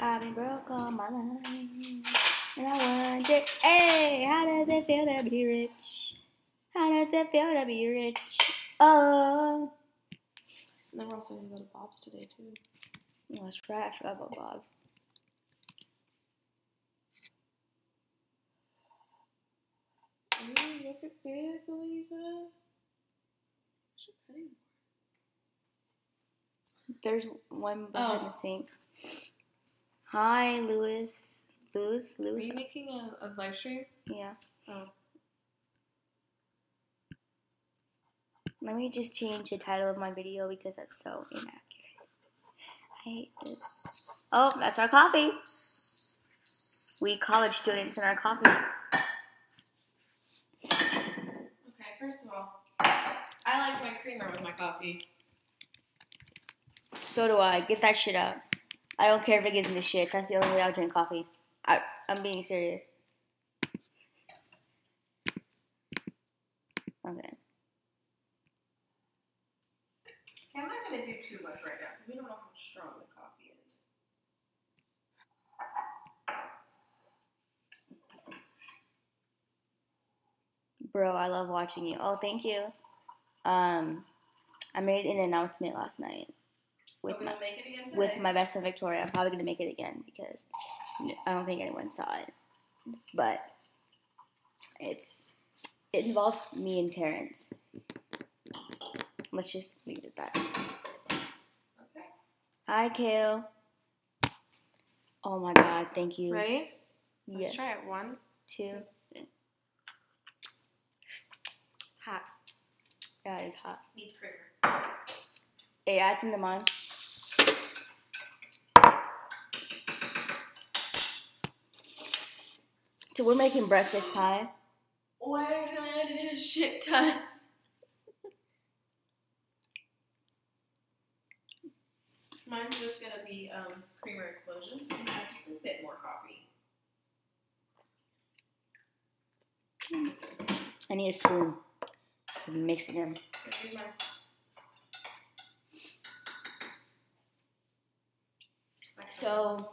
I've been broke all my life, and I wonder, hey, how does it feel to be rich? How does it feel to be rich? Oh. And then we're also going to go to Bob's today, too. Oh, that's right. I forgot about Bob's. Ooh, look at this, Elisa. What's your cutting board? There's one behind the sink. Hi, Lewis. Lewis? Are you making a live stream? Yeah. Oh. Let me just change the title of my video because that's so inaccurate. I hate this. Oh, that's our coffee. We college students and our coffee. Okay, first of all, I like my creamer with my coffee. So do I. Get that shit out. I don't care if it gives me shit. That's the only way I'll drink coffee. I'm being serious. Okay. I'm not going to do too much right now because we don't know how strong the coffee is. Bro, I love watching you. Oh, thank you. I made an announcement last night with my best friend Victoria. I'm probably gonna make it again because I don't think anyone saw it. But it involves me and Terrence. Let's just leave it at that. Okay. Hi, Kale. Oh my God, thank you. Ready? Yeah. Let's try it. 1, 2. Hot. Yeah, it's hot. Needs creamer. Hey, add some to mine. So we're making breakfast pie. Why can I add it in a shit ton? Mine's just gonna be creamer explosions. So I just a bit more coffee. I need a spoon. I'm mixing them. Here's mine. So,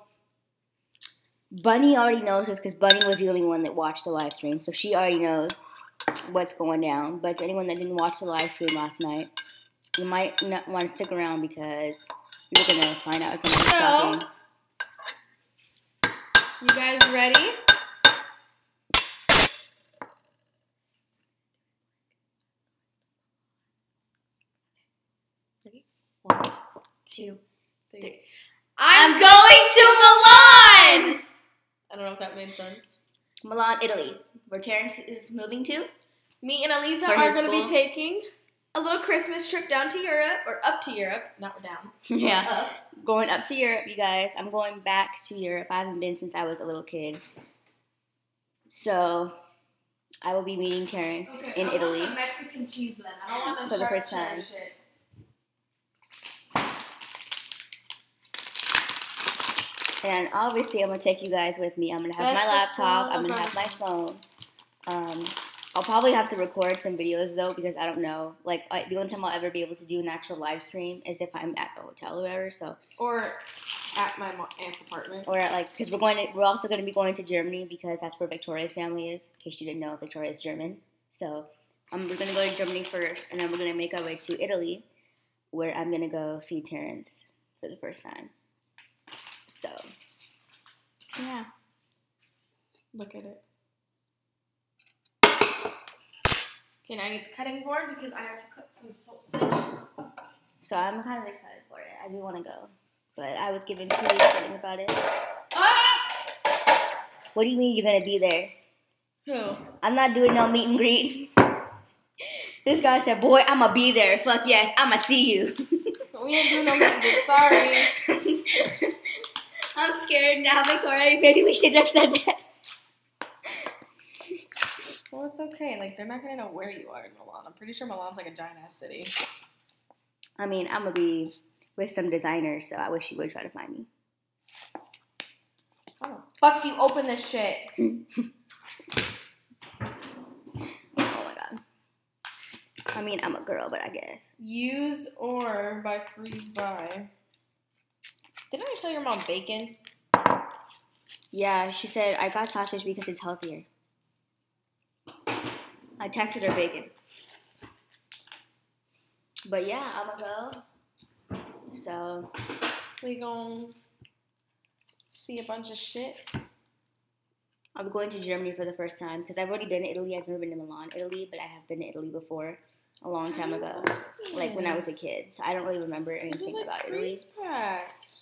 Bunny already knows this because Bunny was the only one that watched the live stream. So she already knows what's going down. But to anyone that didn't watch the live stream last night, you might not want to stick around because you're going to find out something shocking. You guys ready? Ready? 1, 2, 3. I'm going to Milan! I don't know if that made sense. Milan, Italy, where Terrence is moving to. Me and Elisa are going to be taking a little Christmas trip down to Europe, or up to Europe. Not down. Yeah, up. Going up to Europe, you guys. I'm going back to Europe. I haven't been since I was a little kid. So, I will be meeting Terrence in Italy. I want some Mexican cheese blend. I don't want for the first time. Shit. And obviously, I'm going to take you guys with me. I'm going to have my laptop. I'm going to have my phone. I'll probably have to record some videos, though, because I don't know. Like, the only time I'll ever be able to do an actual live stream is if I'm at a hotel or whatever. So, or at my aunt's apartment. Or, because we're also going to be going to Germany because that's where Victoria's family is. In case you didn't know, Victoria is German. So, we're going to go to Germany first, and then we're going to make our way to Italy, where I'm going to go see Terrence for the first time. So, yeah. Look at it. Okay, now I need the cutting board because I have to cut some sausage. So I'm kind of excited for it. I do want to go. But I was given 2 weeks to think about it. Ah! What do you mean you're going to be there? Who? I'm not doing no meet and greet. This guy said, boy, I'm going to be there. Fuck yes, I'm going to see you. We ain't doing no meet and greet. Sorry. I'm scared now, Victoria. Maybe we shouldn't have said that. Well, it's okay. Like, they're not going to know where you are in Milan. I'm pretty sure Milan's like a giant-ass city. I mean, I'm going to be with some designers, so I wish you would try to find me. How the fuck do you open this shit? Oh, my God. I mean, I'm a girl, but I guess. Use or by freeze by. Didn't I tell your mom bacon? Yeah, she said, I got sausage because it's healthier. I texted her bacon. But yeah, I'm gonna go. So. We gonna see a bunch of shit. I'm going to Germany for the first time because I've already been to Italy. I've never been to Milan, Italy, but I have been to Italy before a long time ago, like when I was a kid. So I don't really remember anything about Italy. Packed.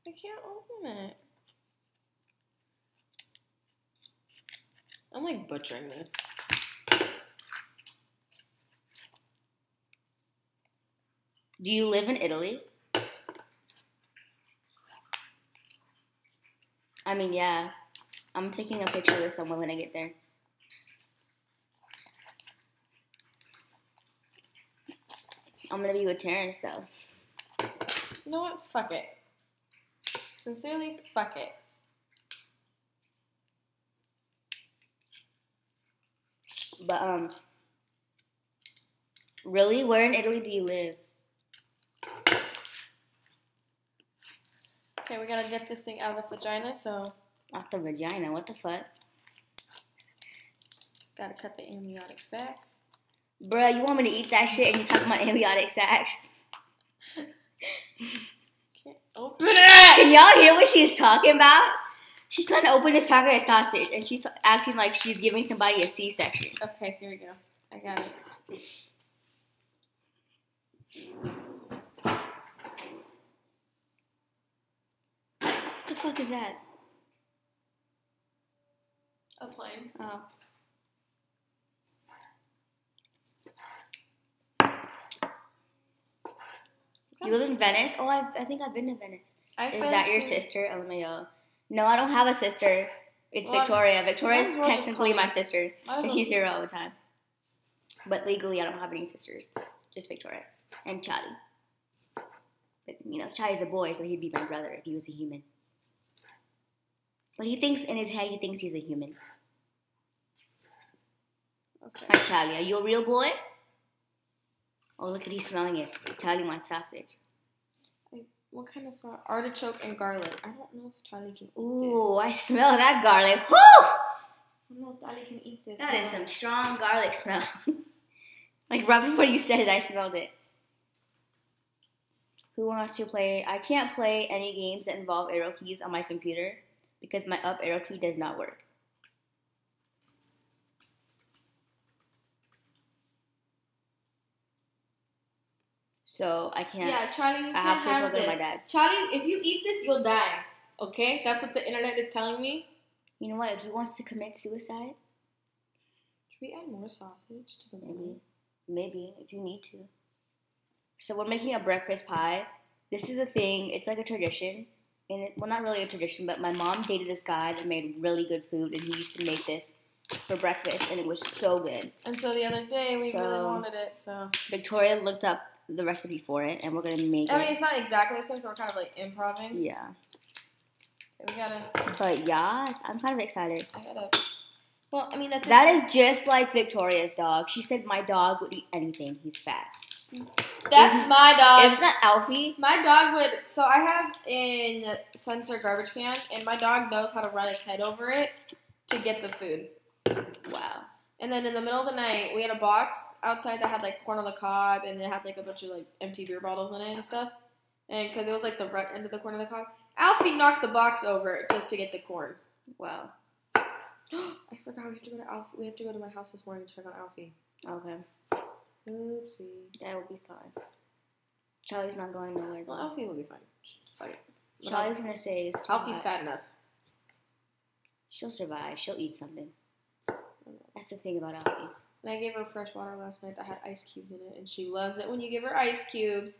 I can't open it. I'm like butchering this. Do you live in Italy? I mean, yeah. I'm taking a picture with someone when I get there. I'm gonna be with Terrence though. You know what? Fuck it. Sincerely, fuck it. But really, where in Italy do you live? Okay, we gotta get this thing out of the vagina, so. Out the vagina? What the fuck? Gotta cut the amniotic sac. Bruh, you want me to eat that shit and you talking about amniotic sacs? Can't open it! Can y'all hear what she's talking about? She's trying to open this packet of sausage and she's acting like she's giving somebody a C-section. Okay, here we go. I got it. What the fuck is that? A plane. Oh. You live in Venice? Oh, I think I've been to Venice. Is that your sister? LMAO. No, I don't have a sister. It's Victoria. Victoria's technically my sister. And she's here all the time. But legally, I don't have any sisters. Just Victoria. And Charlie. But, you know, Charlie's a boy, so he'd be my brother if he was a human. But he thinks, in his head, he thinks he's a human. Okay. Hi, Charlie. Are you a real boy? Oh, look at he's smelling it. Charlie wants sausage. What kind of sauce? Artichoke and garlic. I don't know if Charlie can eat Ooh, this. I smell that garlic. Woo! I don't know if Charlie can eat this. That is some strong garlic smell. Like right before you said it, I smelled it. Who wants to play? I can't play any games that involve arrow keys on my computer because my up arrow key does not work. So I can't. Yeah, Charlie, you I have can't to have go this. to my dad's. Charlie, if you eat this, you'll die. Okay, that's what the internet is telling me. You know what? If he wants to commit suicide, Should we add more sausage to the maybe if you need to. So we're making a breakfast pie. This is a thing. It's like a tradition, and well, not really a tradition, but my mom dated this guy that made really good food, and he used to make this for breakfast, and it was so good. And so the other day we really wanted it. So Victoria looked up the recipe for it, and we're gonna make it. I mean, it's not exactly the same, so we're kind of like improvising. Yeah. Okay, we gotta. But yes, I'm kind of excited. I gotta. Well, I mean that is just like Victoria's dog. She said my dog would eat anything. He's fat. That's my dog. Isn't that Alfie? My dog would. So I have an sensor garbage can, and my dog knows how to run its head over it to get the food. Wow. And then in the middle of the night, we had a box outside that had like corn on the cob, and it had like a bunch of like empty beer bottles in it and stuff. And because it was like the front end of the corn on the cob, Alfie knocked the box over just to get the corn. Wow. I forgot we have to go to Alfie. We have to go to my house this morning to check on Alfie. Okay. Oopsie. That will be fine. Charlie's not going nowhere. Well, Alfie will be fine. Fine. Charlie's gonna say Alfie's fat enough. She'll survive. She'll eat something. That's the thing about Alfie. And I gave her fresh water last night that had ice cubes in it, and she loves it when you give her ice cubes.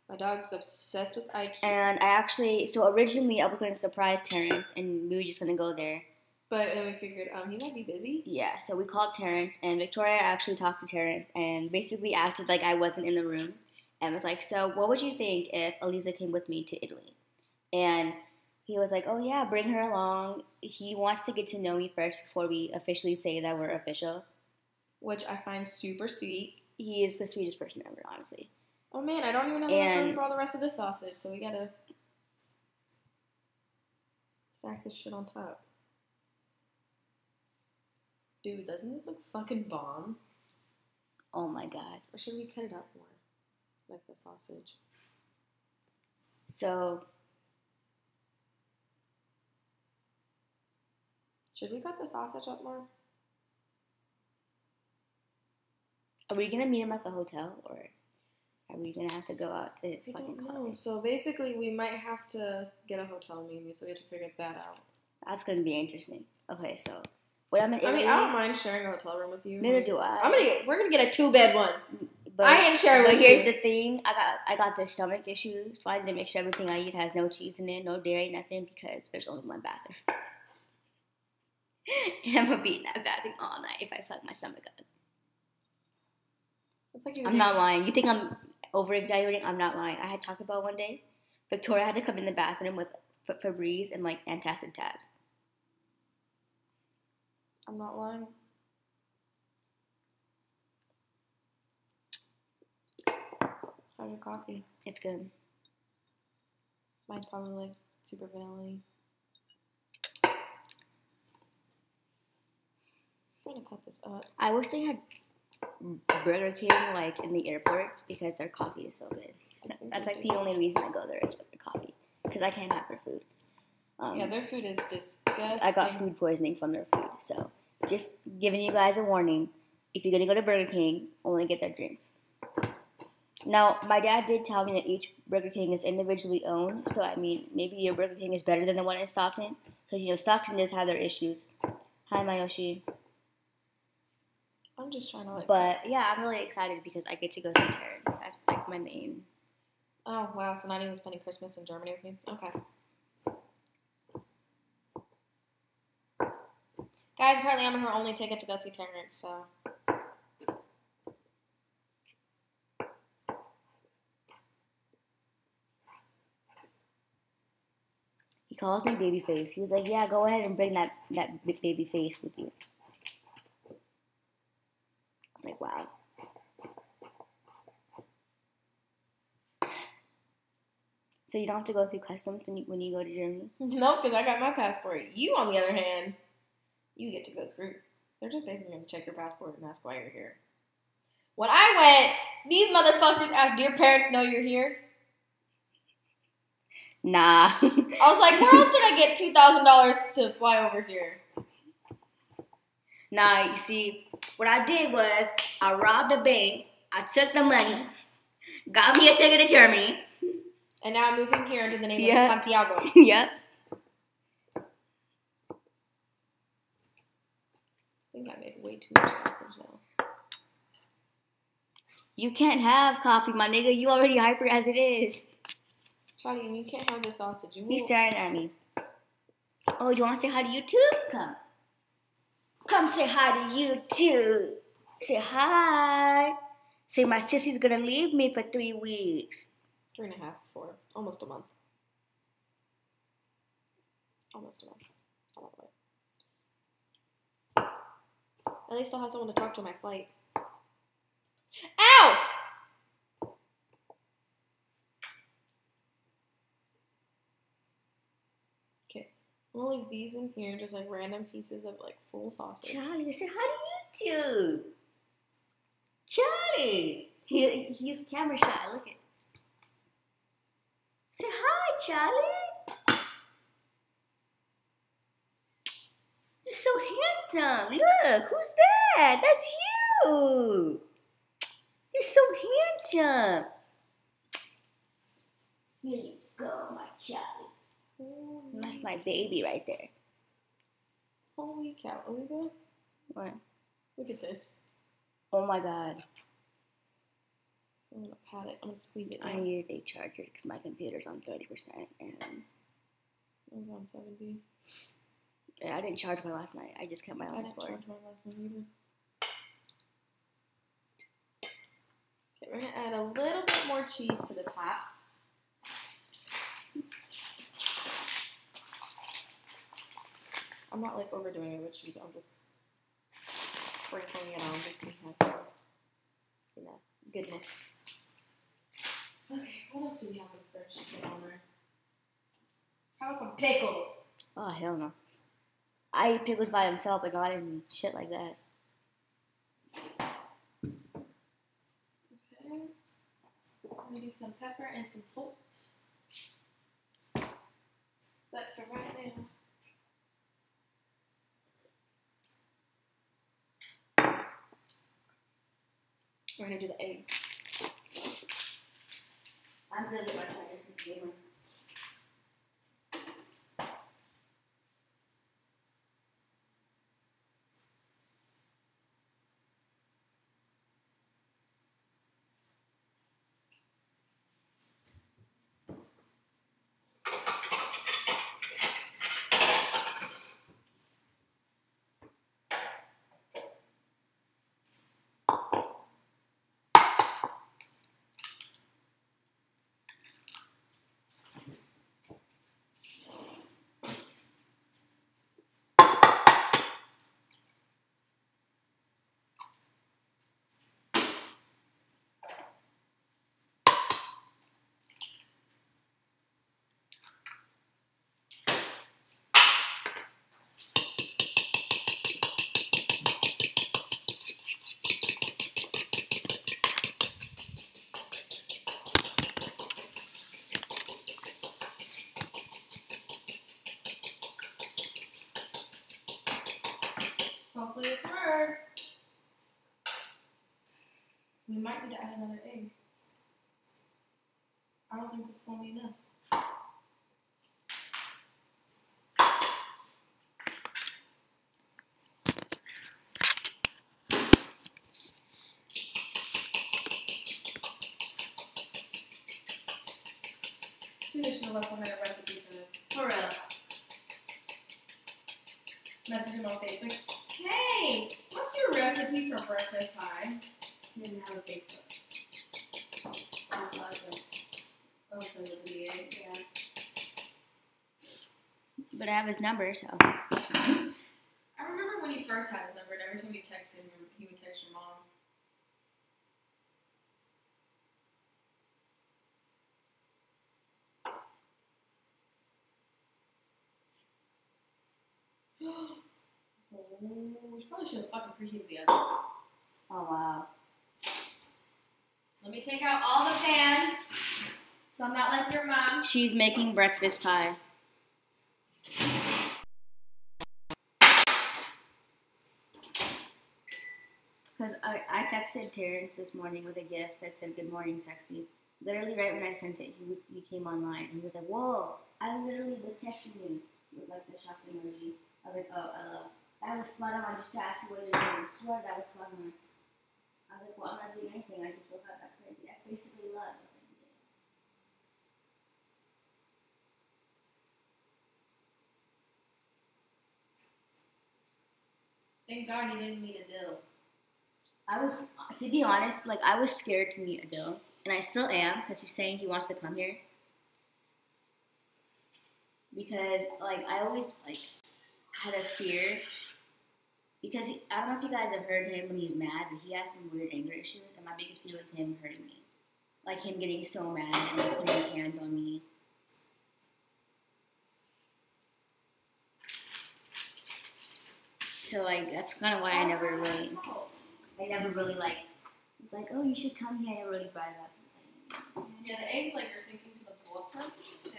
My dog's obsessed with ice cubes. And I actually, so originally I was going to surprise Terrence, and we were just going to go there. But then we figured, he might be busy. Yeah, so we called Terrence, and Victoria actually talked to Terrence, and basically acted like I wasn't in the room, and was like, so what would you think if Eliza came with me to Italy? And he was like, oh yeah, bring her along. He wants to get to know me first before we officially say that we're official. Which I find super sweet. He is the sweetest person ever, honestly. Oh man, I don't even have enough room for all the rest of this sausage, so we gotta Stack this shit on top. Dude, doesn't this look fucking bomb? Oh my god. Or should we cut it up more? Like the sausage. So, Should we cut the sausage up more? are we gonna meet him at the hotel, or are we gonna have to go out to his I fucking don't know. coffee? So basically, we might have to get a hotel maybe, so we have to figure that out. That's gonna be interesting. Okay, so when I'm in I Italy, mean, I don't mind sharing a hotel room with you. neither do I. We're gonna get a 2-bed one. But, I ain't sharing but with here's you. the thing: I got the stomach issues, so I need to make sure everything I eat has no cheese in it, no dairy, nothing, because there's only one bathroom. And I'm gonna be in that bathroom all night if I fuck my stomach up. It's like I'm not lying. You think I'm over exaggerating? I'm not lying. I had Taco Bell one day. Victoria had to come in the bathroom with Febreze and like antacid tabs. I'm not lying. How's your coffee? It's good. Mine's probably like super vanilla-y. I'm gonna cut this up. I wish they had Burger King like in the airports because their coffee is so good. That's like the only reason I go there is for their coffee because I can't have their food. Yeah, their food is disgusting. I got food poisoning from their food, so just giving you guys a warning. If you're gonna go to Burger King, only get their drinks. Now, my dad did tell me that each Burger King is individually owned, so I mean, maybe your Burger King is better than the one in Stockton, because you know Stockton does have their issues. Hi, Mayoshi. I'm just trying to like. But yeah, I'm really excited because I get to go see Terrence. That's like my main. Oh wow! So not even spending Christmas in Germany with me. Okay. Guys, apparently I'm her only ticket to go see Terrence. So. He calls me babyface. He was like, "Yeah, go ahead and bring that baby face with you." I was like, "Wow." So you don't have to go through customs when you go to Germany? Nope, because I got my passport. You, on the other hand, you get to go through. They're just basically going to check your passport and ask why you're here. When I went, these motherfuckers asked, "Do your parents know you're here?" Nah. I was like, where else did I get $2,000 to fly over here? Nah, you see, what I did was I robbed a bank, I took the money, got me a ticket to Germany. And now I'm moving here under the name Yeah. of Santiago. Yep. I think I made way too much sausage now. You can't have coffee, my nigga. You already hyper as it is. Charlie, you can't have this sausage. You He's will. staring at me. Oh, you want to say hi to YouTube? Come. Come say hi to YouTube. Say hi. Say my sissy's gonna leave me for 3 weeks. 3.5, 4, almost a month. Almost a month. I'm on the way. At least I'll have someone to talk to on my flight. Ow! Okay, I'm gonna leave these in here, just like random pieces of like full sausage. Charlie, say hi to YouTube. Charlie. He's camera shy. Look at. Say hi, Charlie. You're so handsome. Look, who's that? That's you. You're so handsome. Here you go, my Charlie. That's my baby right there. Holy cow, Eliza. What? Look at this. Oh my God. I'm gonna pat it. I'm gonna squeeze it I down. needed a charger because my computer's on 30% and I'm on 70. I didn't charge mine last night. I just kept mine I on the didn't floor. charge my last one either. Okay, we're gonna add a little bit more cheese to the top. I'm not like overdoing it with cheese. I'm just sprinkling it on just to have some, you know, goodness. Okay, what else do we have in the fridge to put on there? How about some pickles? Oh, hell no. I eat pickles by himself, but not in shit like that. Okay. I'm gonna do some pepper and some salt. But for right now, we're gonna do the eggs. I'm really much tired. Hopefully this works. We might need to add another egg. I don't think this is gonna be enough. Suda should have left a recipe for this. For real. Message him on Facebook. Hey, what's your recipe for breakfast pie? He doesn't have a Facebook. Oh, so with the egg, yeah. But I have his number, so. I remember when you first had his number, and every time you texted him, he would text your mom. Oh, we probably should have fucking preheated the oven. Oh, wow. Let me take out all the pans, so I'm not like your mom. She's making breakfast pie. Because I texted Terrence this morning with a gift that said, "Good morning, sexy." Literally right when I sent it, he came online and he was like, "Whoa, I literally was texting you." With like the shock emoji. I was like, "Oh, that was spot on just to ask you what you're doing." I swear that was spot on. I was like, "Well, I'm not doing anything. I just woke up. That's crazy. That's basically love." I was like, "Yeah." Thank God you didn't meet Adele. I was, to be honest, like I was scared to meet Adil, and I still am because he's saying he wants to come here. Because like I always like had a fear because I don't know if you guys have heard him when he's mad, but he has some weird anger issues, and my biggest fear was him hurting me, like him getting so mad and like putting his hands on me. So like that's kind of why I never really like. It's like, oh, you should come here. I never really brought it up. Like, yeah, the eggs like are sinking to the bottom, so.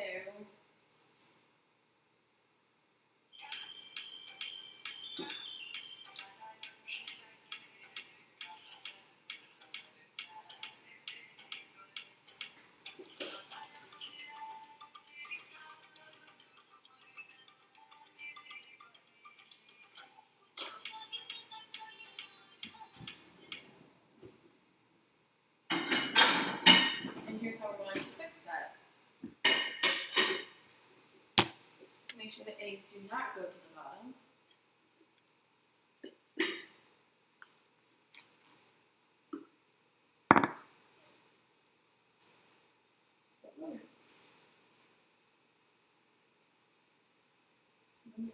And here's how we're going to fix that. Make sure the eggs do not go to the bottom.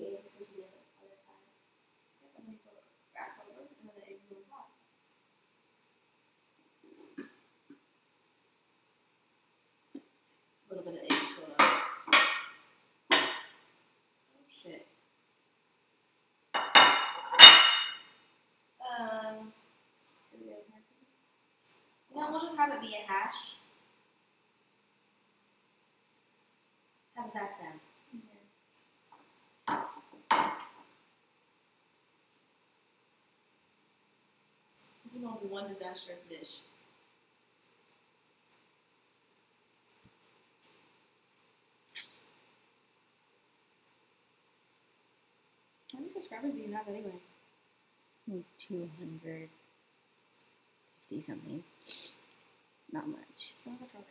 the eggs go to the other side. And then you put it back over, and then the egg goes on top. A little bit of egg spilled out. Oh have it be a hash. How does that sound? This is going to be one disastrous dish. How many subscribers do you have anyway? 250 something. Not much. Oh, that's all right.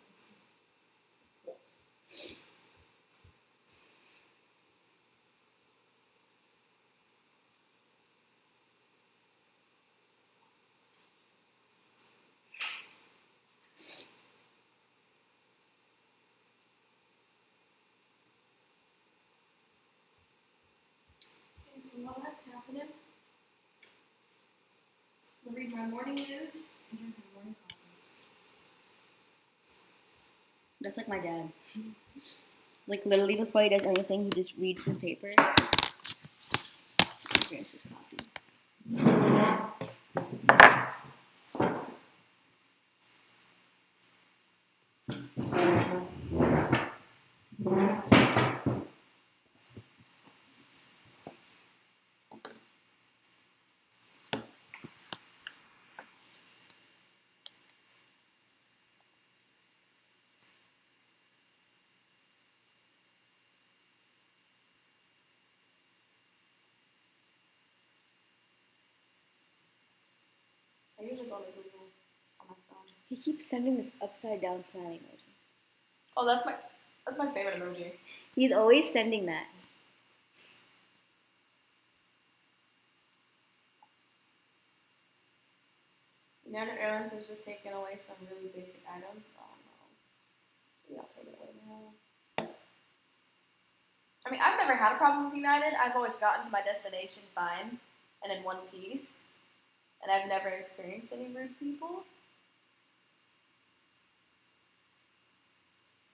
Okay, so while that's happening, I'll read my morning news and drink my morning coffee. That's like my dad. Like literally before he does anything, he just reads his paper. And drinks his coffee. I usually go to Google on my phone. He keeps sending this upside down smiling emoji. Oh, that's my favorite emoji. He's always sending that. United Airlines has just taken away some really basic items. Oh no. Maybe I'll take it away now. I mean, I've never had a problem with United. I've always gotten to my destination fine and in one piece. And I've never experienced any rude people.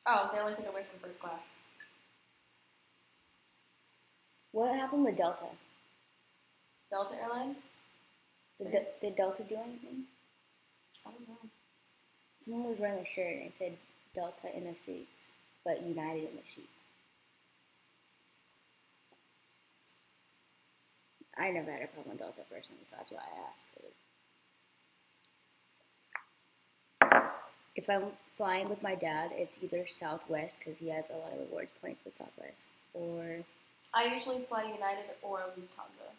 Oh, they only took away from first class. What happened with Delta? Delta Airlines? Did Delta do anything? I don't know. Someone was wearing a shirt and it said Delta in the streets, but United in the sheets. I never had a problem with Delta personally, so that's why I asked. If I'm flying with my dad, it's either Southwest, because he has a lot of rewards points with Southwest, or... I usually fly United or Lufthansa.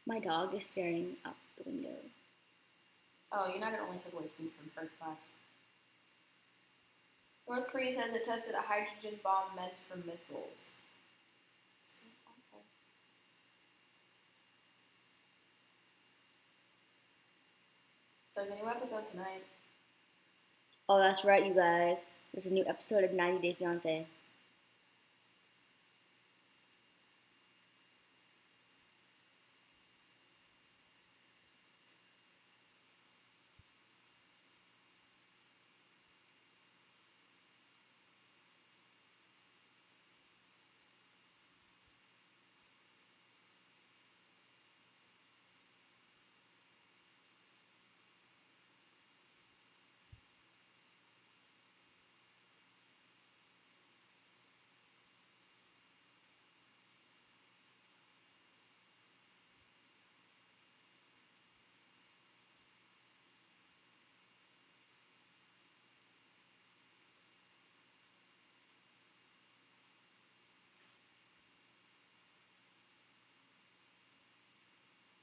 My dog is staring out the window. Oh, United only took away food from first class. North Korea says it tested a hydrogen bomb meant for missiles. Okay. There's a new episode tonight. Oh, that's right, you guys. There's a new episode of 90 Day Fiancé.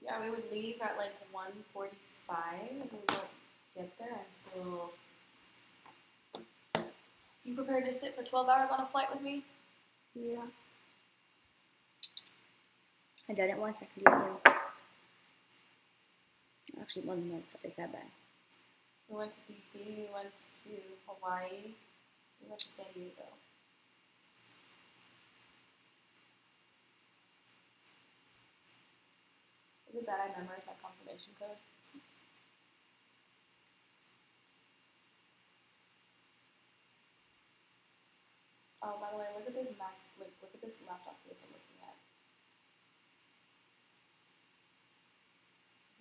Yeah, we would leave at like 1:45 and we won't get there until... You prepared to sit for 12 hours on a flight with me? Yeah. I did it once, I can do it again. Actually, once, I take that back. We went to DC, we went to Hawaii, we went to San Diego. Is it that I memorized my confirmation code? Oh, by the way, look at this Look at this laptop case I'm looking at.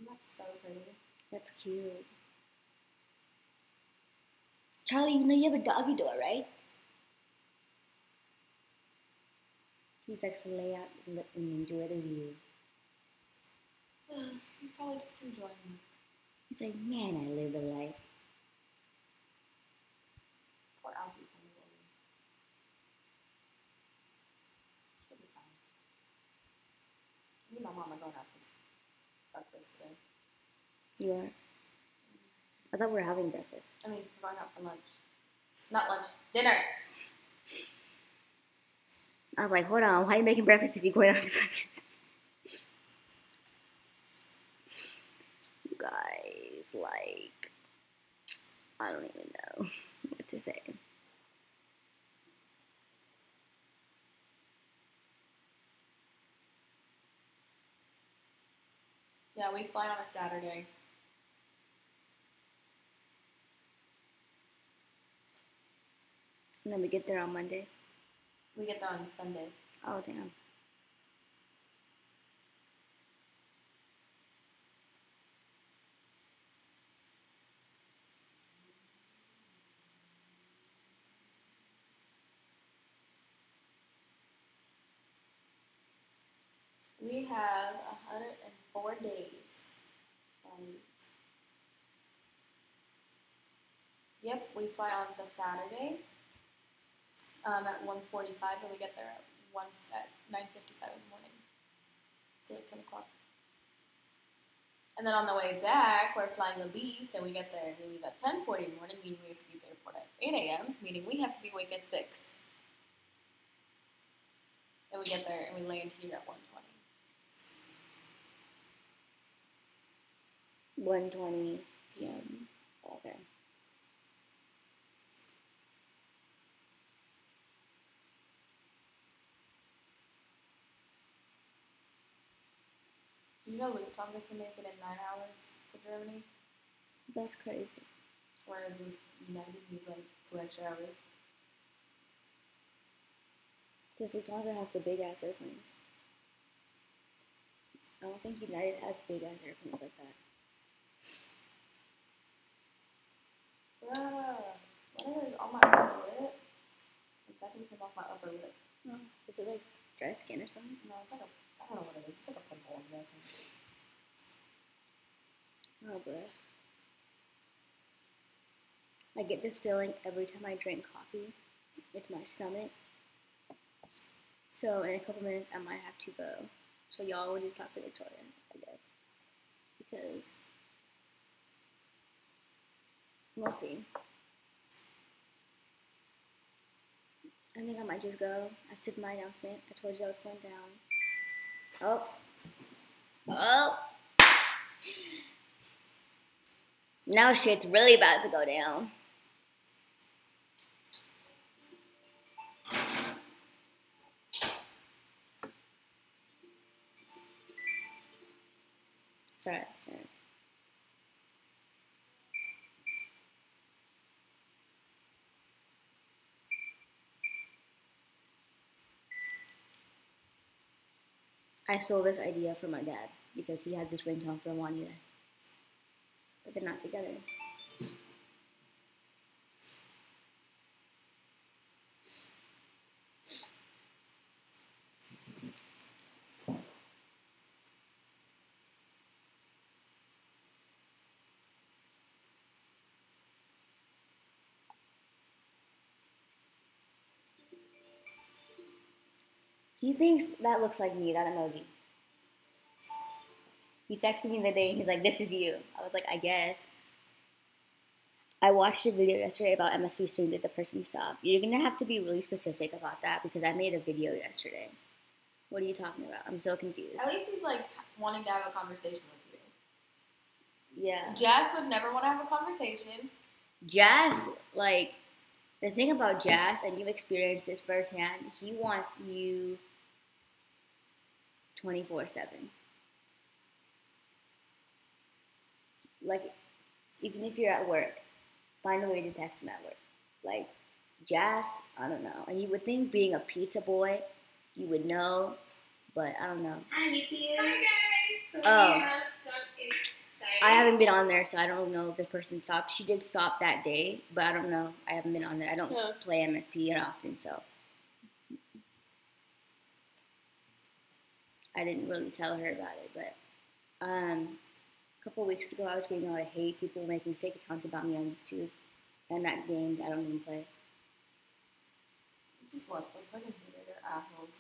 Isn't that so pretty? That's cute. Charlie, you know you have a doggy door, right? He likes to lay out and enjoy the view. He's probably just enjoying it. He's like, man, I live the life. Poor Alfie's coming over. She'll be fine. Me and my mom are going out for breakfast today. You are? I thought we were having breakfast. I mean, we're going out for lunch. Not lunch. Dinner. I was like, hold on, why are you making breakfast if you're going out to breakfast? You guys, like, I don't even know what to say. Yeah, we fly on a Saturday. And then we get there on Monday. We get there on Sunday. Oh, damn. We have 104 days. Yep, we fly on the Saturday at 1:45, and we get there at 9:55 in the morning. So like 10 o'clock. And then on the way back, we're flying the Beast, and we get there. We leave at 10:40 in the morning, meaning we have to be at the airport at 8 a.m., meaning we have to be awake at 6. And we get there, and we land here at 1:20. 1:20 p.m. Okay. Do you know Lufthansa can make it in 9 hours to Germany? That's crazy. Whereas with United, you need like 2 extra hours. Because Lufthansa has the big ass airplanes. I don't think United has big ass airplanes like that. Bruh, whatever is on my upper lip? Like, that just came off my upper lip. Oh, is it like dry skin or something? No, it's like I don't know what it is. It's like a pimple, I'm guessing. Oh, bruh. I get this feeling every time I drink coffee. It's my stomach. So in a couple minutes, I might have to go. So y'all will just talk to Victoria, I guess. Because we'll see. I think I might just go. I said my announcement. I told you I was going down. Oh. Oh. Now shit's really about to go down. Sorry, it's fine. I stole this idea from my dad because he had this ringtone for Juanita. But they're not together. He thinks that looks like me, that emoji. He texted me the day and he's like, this is you. I was like, I guess. I watched a video yesterday about MSV student that the person saw. You're going to have to be really specific about that because I made a video yesterday. What are you talking about? I'm so confused. At least he's like wanting to have a conversation with you. Yeah. Jazz would never want to have a conversation. Jazz, like, the thing about Jazz, and you've experienced this firsthand, he wants you 24/7. Like, even if you're at work, find a way to text him at work. Like, Jazz, I don't know. And you would think being a pizza boy you would know, but I don't know. Hi, YouTube. Hi, guys. So Oh. we have some exciting. I haven't been on there, so I don't know if the person stopped. She did stop that day, but I don't know. I haven't been on there. I don't play MSP that often, so I didn't really tell her about it. But a couple of weeks ago, I was getting a lot of hate. People were making fake accounts about me on YouTube, and that game I don't even play. Just what? The fucking hater, they're assholes.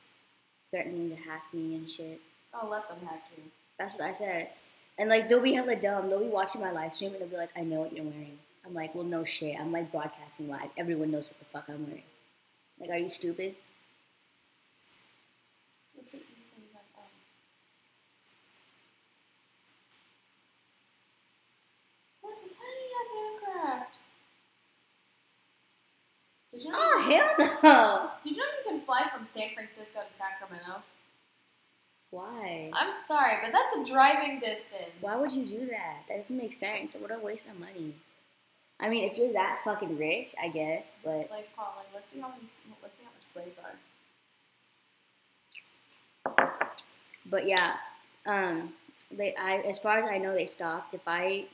Threatening to hack me and shit. Oh, let them hack you. That's what I said. And like they'll be hella dumb. They'll be watching my live stream and they'll be like, "I know what you're wearing." I'm like, "Well, no shit. I'm like broadcasting live. Everyone knows what the fuck I'm wearing." Like, are you stupid? Look at Ethan, like, that's a tiny ass aircraft. Did you know Oh hell no! Did you know you can fly from San Francisco to Sacramento? Why? I'm sorry, but that's a driving distance. Why would you do that? That doesn't make sense. What a waste of money. I mean, if you're that fucking rich, I guess, but Like, Paul, like, let's see how much blades are. But yeah, as far as I know, they stopped. If I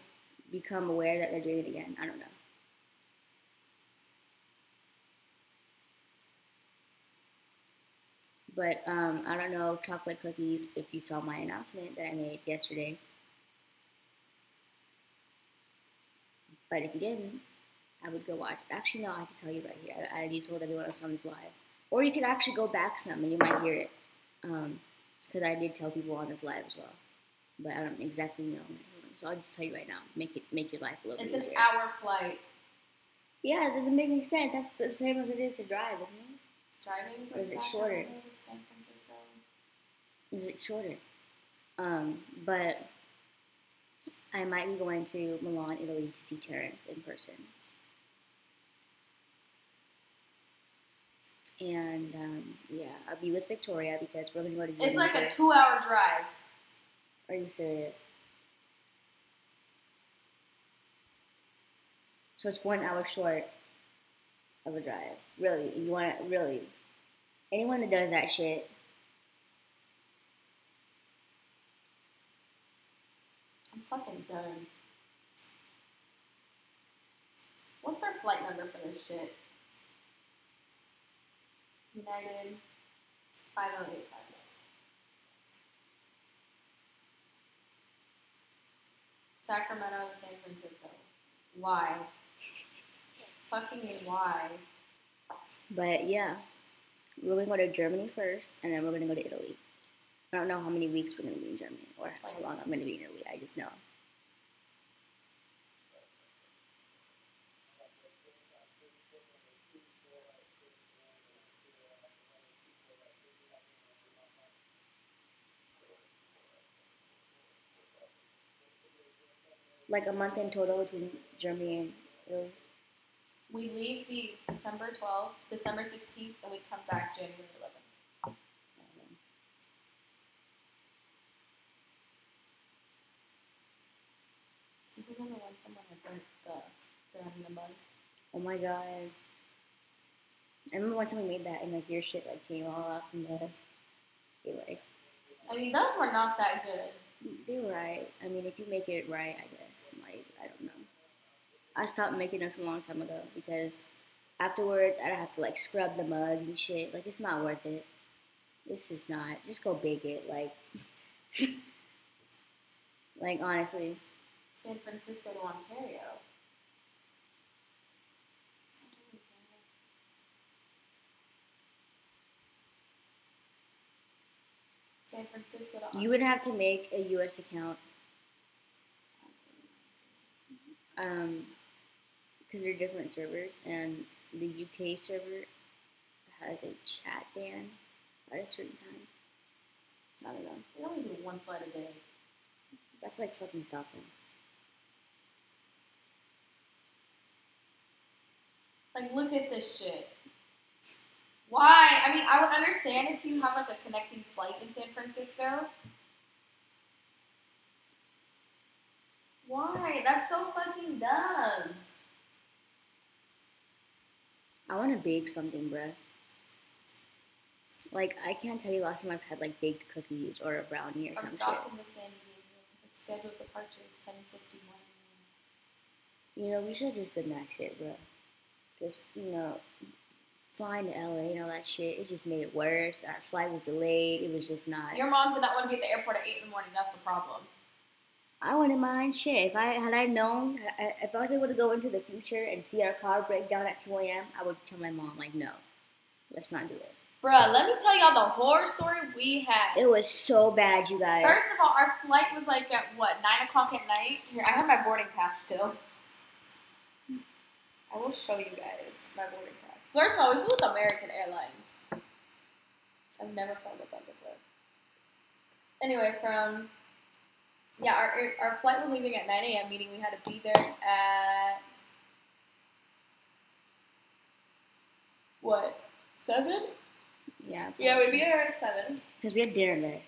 become aware that they're doing it again, I don't know. But I don't know, chocolate cookies, if you saw my announcement that I made yesterday. But if you didn't, I would go watch. Actually, no, I can tell you right here. I already told everyone else on this live. Or you could actually go back some and you might hear it. Because I did tell people on this live as well. But I don't exactly know. So I'll just tell you right now. Make your life a little bit easier. It's an hour flight. Yeah, it doesn't make any sense. That's the same as it is to drive, isn't it? Driving from Or is it Sacramento shorter? to San Francisco. Is it shorter? But I might be going to Milan, Italy to see Terrence in person. And yeah, I'll be with Victoria because we're going to go to Germany. It's like a first. 2-hour drive. Are you serious? So it's 1 hour short of a drive. Really? You want to, really? Anyone that does that shit. I'm fucking done. What's their flight number for this shit? United 5085. Sacramento to San Francisco. Why? Fucking why? But yeah, we're going to go to Germany first, and then we're going to go to Italy. I don't know how many weeks we're going to be in Germany or how long I'm going to be in Italy. I just know. Like a month in total between Germany and Italy. We leave the December 12th, December 16th, and we come back January 11th. Do you remember one time when I burnt the ground in the mug? Oh my god. I remember one time we made that and like your shit like came all off in the like. I mean, those were not that good. They were right. I mean, if you make it right, I guess. Like, I don't know. I stopped making this a long time ago because afterwards I'd have to like scrub the mug and shit. Like, it's not worth it. It's just not. Just go bake it. Like, like honestly. San Francisco to Ontario. San Francisco to Ontario. You would have to make a U.S. account. Because they're different servers, and the UK server has a chat ban at a certain time. So I don't know. They only do one flight a day. That's like fucking Stockholm. Like, look at this shit. Why? I mean, I would understand if you have like a connecting flight in San Francisco. Why? That's so fucking dumb. I want to bake something, bruh. Like, I can't tell you last time I've had like baked cookies or a brownie or I'm some stopped shit. in the San Diego. Its scheduled departure is 10:51. You know, we should have just done that shit, bro. Just, you know, flying to LA and all that shit, it just made it worse. Our flight was delayed. It was just not. Your mom did not want to be at the airport at 8 in the morning. That's the problem. I wouldn't mind shit. If I known, if I was able to go into the future and see our car break down at 2 a.m., I would tell my mom, like, no, let's not do it. Bruh, let me tell y'all the horror story we had. It was so bad, you guys. First of all, our flight was like at what, 9 o'clock at night? Here, I have my boarding pass still. I will show you guys my boarding pass. First of all, we flew with American Airlines. I've never flown with them before. Anyway, our flight was leaving at 9 a.m., meaning we had to be there at, what, 7? Yeah. Yeah, we'd be there at 7. Because we had dinner there.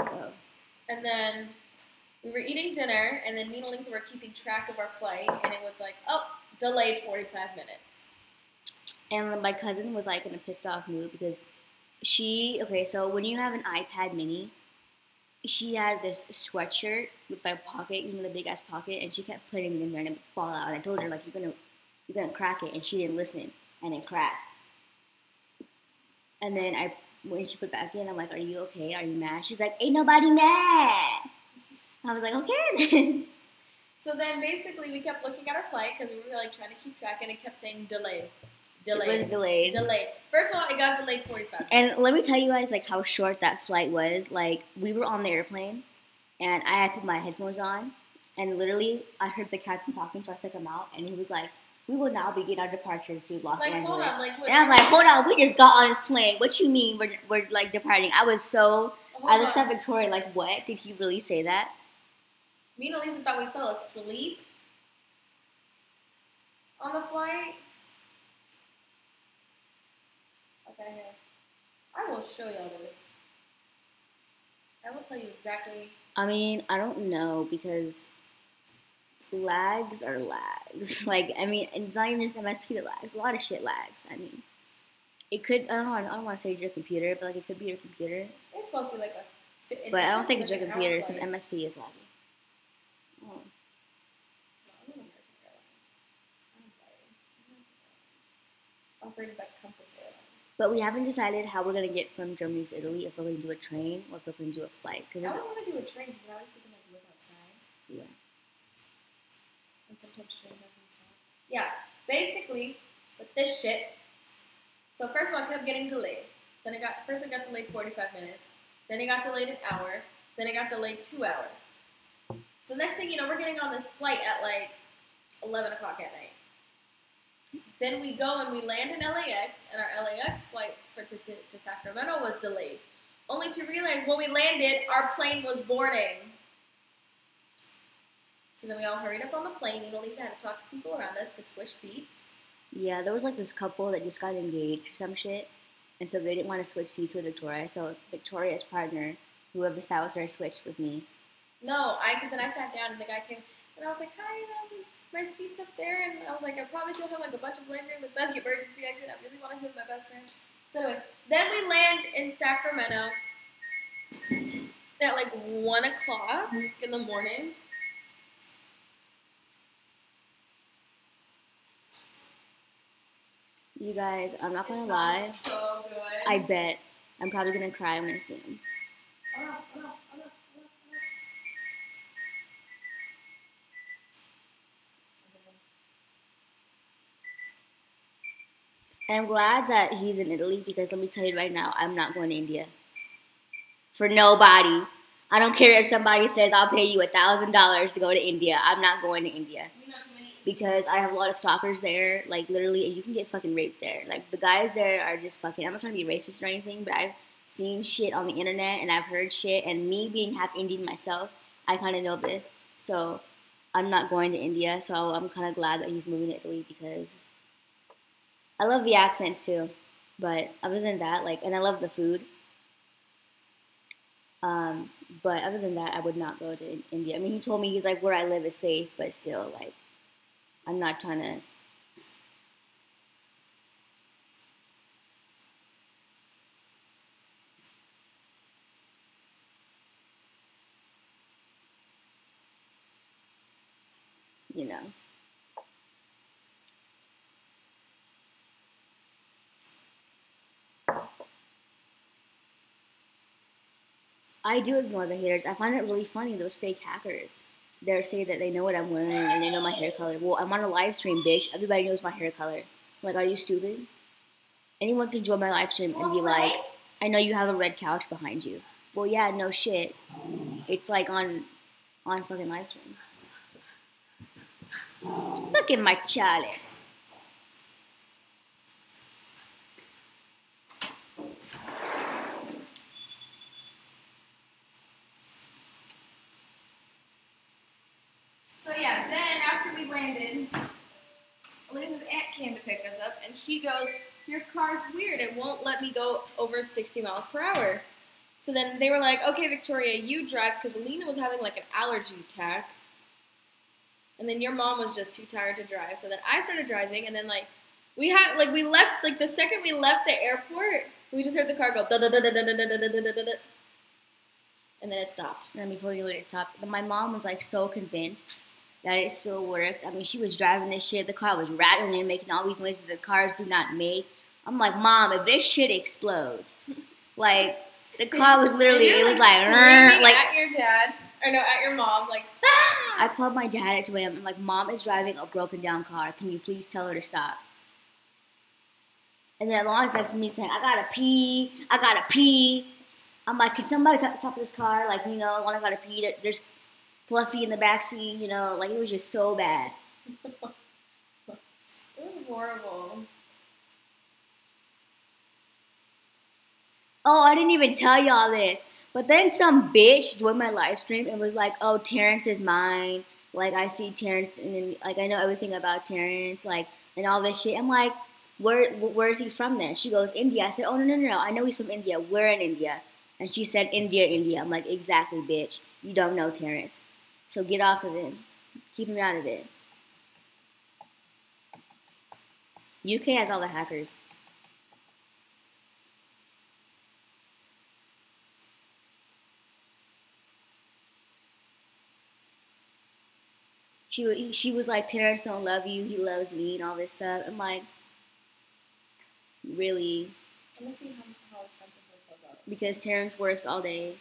So. And then we were eating dinner, and then me and Lisa were keeping track of our flight, and it was like, oh, delayed 45 minutes. And my cousin was like in a pissed off mood because so when you have an iPad mini, she had this sweatshirt with a pocket, you know, the big ass pocket, and she kept putting it in there and it would fall out. And I told her, like, you're gonna crack it, and she didn't listen, and it cracked. And then when she put it back in, I'm like, are you okay? Are you mad? She's like, ain't nobody mad. I was like, okay then. So then basically we kept looking at our flight because we were like trying to keep track, and it kept saying delayed. It was delayed. Delayed. First of all, it got delayed 45 minutes. And let me tell you guys, like, how short that flight was. Like, we were on the airplane, and I had put my headphones on, and literally, I heard the captain talking, so I took him out, and he was like, we will now begin our departure to Los Angeles. Hold on, and I was like, hold on, we just got on this plane. What you mean we're like, departing? I was so, I looked at Victoria like, what? Did he really say that? Me and Elisa thought we fell asleep on the flight. Okay, here. I will show y'all this. I will tell you exactly. I mean, I don't know because lags are lags. Like, I mean, it's not even just MSP that lags. A lot of shit lags. I mean, it could, I don't want to say your computer, but like it could be your computer. It's supposed to be like but I don't think it's your computer because MSP is laggy. Oh. Operated by Compass Airlines. But we haven't decided how we're gonna get from Germany to Italy. If we're gonna do a train or if we're gonna do a flight. I don't want to do a train because at least we can like live outside. Yeah. And sometimes train doesn't stop. Yeah. Basically, with this shit. So first one kept getting delayed. Then it got delayed 45 minutes. Then it got delayed an hour. Then it got delayed 2 hours. So the next thing you know, we're getting on this flight at like 11 o'clock at night. Then we go and we land in LAX, and our LAX flight to Sacramento was delayed. Only to realize when we landed, our plane was boarding. So then we all hurried up on the plane. Me and Elisa had to talk to people around us to switch seats. Yeah, there was like this couple that just got engaged or some shit, and so they didn't want to switch seats with Victoria. So Victoria's partner, whoever sat with her, switched with me. No, because then I sat down and the guy came, and I was like, hi, and I was like, my seat's up there, and I was like, I promise you'll have like a bunch of leg room with the emergency exit. I really want to hit my best friend. So anyway, then we land in Sacramento at like 1 o'clock in the morning. You guys, I'm not gonna lie. So good. I bet I'm probably gonna cry when I see him. And I'm glad that he's in Italy because let me tell you right now, I'm not going to India. For nobody. I don't care if somebody says I'll pay you $1,000 to go to India. I'm not going to India. Because I have a lot of stalkers there. Like, literally, you can get fucking raped there. Like, the guys there are just fucking... I'm not trying to be racist or anything, but I've seen shit on the internet and I've heard shit. And me being half Indian myself, I kind of know this. So, I'm not going to India. So, I'm kind of glad that he's moving to Italy because... I love the accents too, but other than that, like, and I love the food. But other than that, I would not go to India. I mean, he told me, he's like, where I live is safe, but still, like, I'm not trying to. you know. I do ignore the haters. I find it really funny, those fake hackers. They say that they know what I'm wearing and they know my hair color. Well, I'm on a live stream, bitch. Everybody knows my hair color. Like, are you stupid? Anyone can join my live stream and be like, I know you have a red couch behind you. Well, yeah, no shit. It's like on fucking live stream. Look at my Charlie. So yeah, then after we landed, Elisa's aunt came to pick us up, and she goes, "Your car's weird. It won't let me go over 60 miles per hour." So then they were like, "Okay, Victoria, you drive," because Alina was having like an allergy attack. And then your mom was just too tired to drive. So then I started driving, and then we left, the second we left the airport, we just heard the car go da da da da da da da da da da da, and then it stopped. And before you knew it stopped, but my mom was like so convinced that it still worked. I mean, she was driving this shit. The car was rattling and making all these noises that cars do not make. I'm like, Mom, if this shit explodes, like the car was literally, it was like at your dad. Or no, at your mom, like, stop! I called my dad at 2 a.m. I'm like, Mom is driving a broken down car. Can you please tell her to stop? And then Alana's next to me saying, I gotta pee. I'm like, can somebody stop this car? Like, you know, Alana gotta pee. There's Fluffy in the backseat, you know, like it was just so bad. It was horrible. Oh, I didn't even tell y'all this. But then some bitch joined my live stream and was like, oh, Terrence is mine. Like, I see Terrence, and like, I know everything about Terrence, like, and all this shit. I'm like, where is he from then? She goes, India. I said, oh, no. I know he's from India. We're in India. And she said, India. I'm like, exactly, bitch. You don't know Terrence. So get off of him. Keep him out of it. UK has all the hackers. She was like, Terrence don't love you, he loves me, and all this stuff. I'm like, really? Let me see how expensive hotels are. Because Terrence works all day.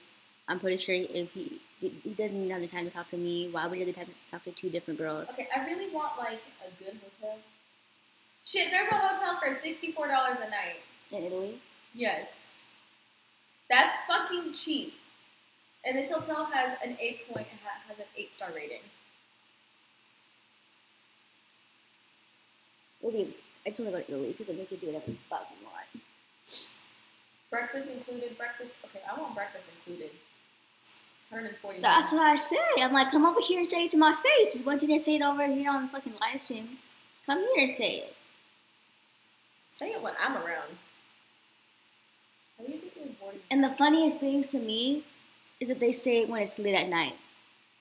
I'm pretty sure if he doesn't even have the time to talk to me, why would he have the time to talk to two different girls? Okay, I really want like a good hotel. Shit, there's a hotel for $64 a night. In Italy? Yes. That's fucking cheap. And this hotel has an 8-star rating. I just want to go to Italy because then we can do whatever the fuck we want. Breakfast included. Okay, I want breakfast included. 140. That's what I said. I'm like, come over here and say it to my face. Just one thing to say it over here on the fucking live stream. Come here and say it. Say it when I'm around. How do you think you're bored? And the funniest things to me is that they say it when it's late at night.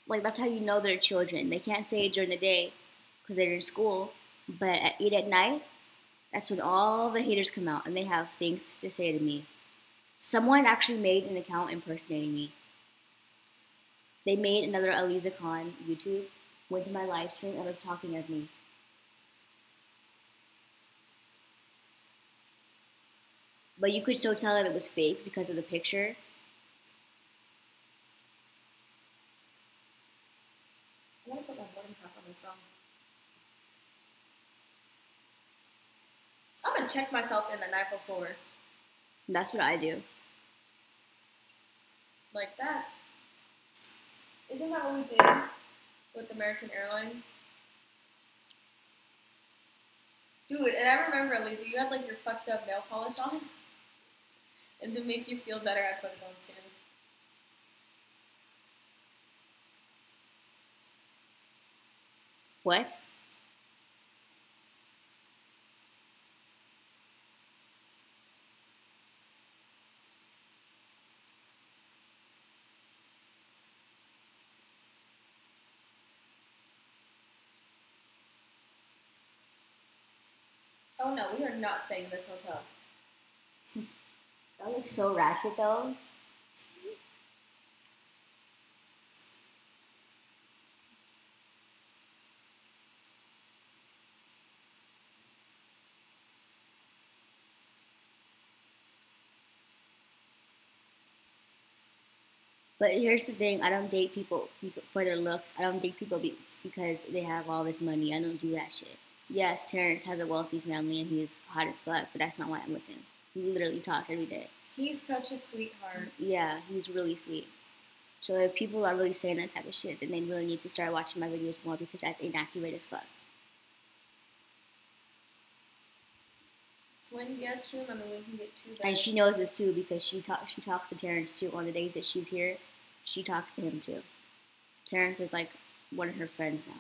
Like, that's how you know they're children. They can't say it during the day because they're in school. But at 8 at night, that's when all the haters come out and they have things to say to me. Someone actually made an account impersonating me. They made another Aliza Khan YouTube, went to my live stream, and was talking as me. But you could still tell that it was fake because of the picture. I want to put my boarding pass on my phone. I'm gonna check myself in the night before. That's what I do. Like that. Isn't that what we did with American Airlines? Dude, and I remember, Lisa, you had like your fucked up nail polish on. And to make you feel better, I put it on too. What? Oh no, we are not staying in this hotel. That looks so ratchet though. But here's the thing: I don't date people for their looks. I don't date people because they have all this money. I don't do that shit. Yes, Terrence has a wealthy family and he's hot as fuck, but that's not why I'm with him. We literally talk every day. He's such a sweetheart. Yeah, he's really sweet. So if people are really saying that type of shit, then they really need to start watching my videos more because that's inaccurate as fuck. Twin guest room. I mean, we can get 2 beds. And she knows this too because she talks to Terrence too on the days that she's here. She talks to him too. Terrence is like one of her friends now.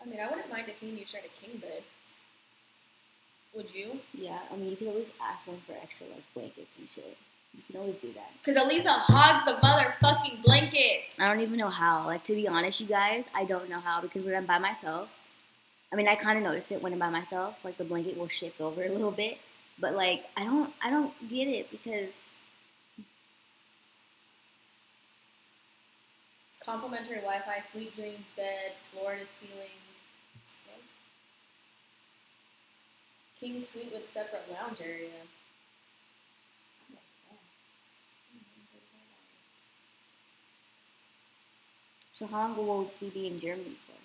I mean, I wouldn't mind if me and you shared a king bed. Would you? Yeah, I mean you can always ask one for extra like blankets and shit. You can always do that. Because Elisa hogs the motherfucking blankets. I don't even know how. Like to be honest, you guys, I don't know how because when I'm by myself, I mean I kind of notice it when I'm by myself. Like the blanket will shift over a little bit, but like I don't get it because Complimentary Wi-Fi, sweet dreams bed, floor to ceiling. What? King suite with separate lounge area. Oh my God. So how long will we be in Germany for?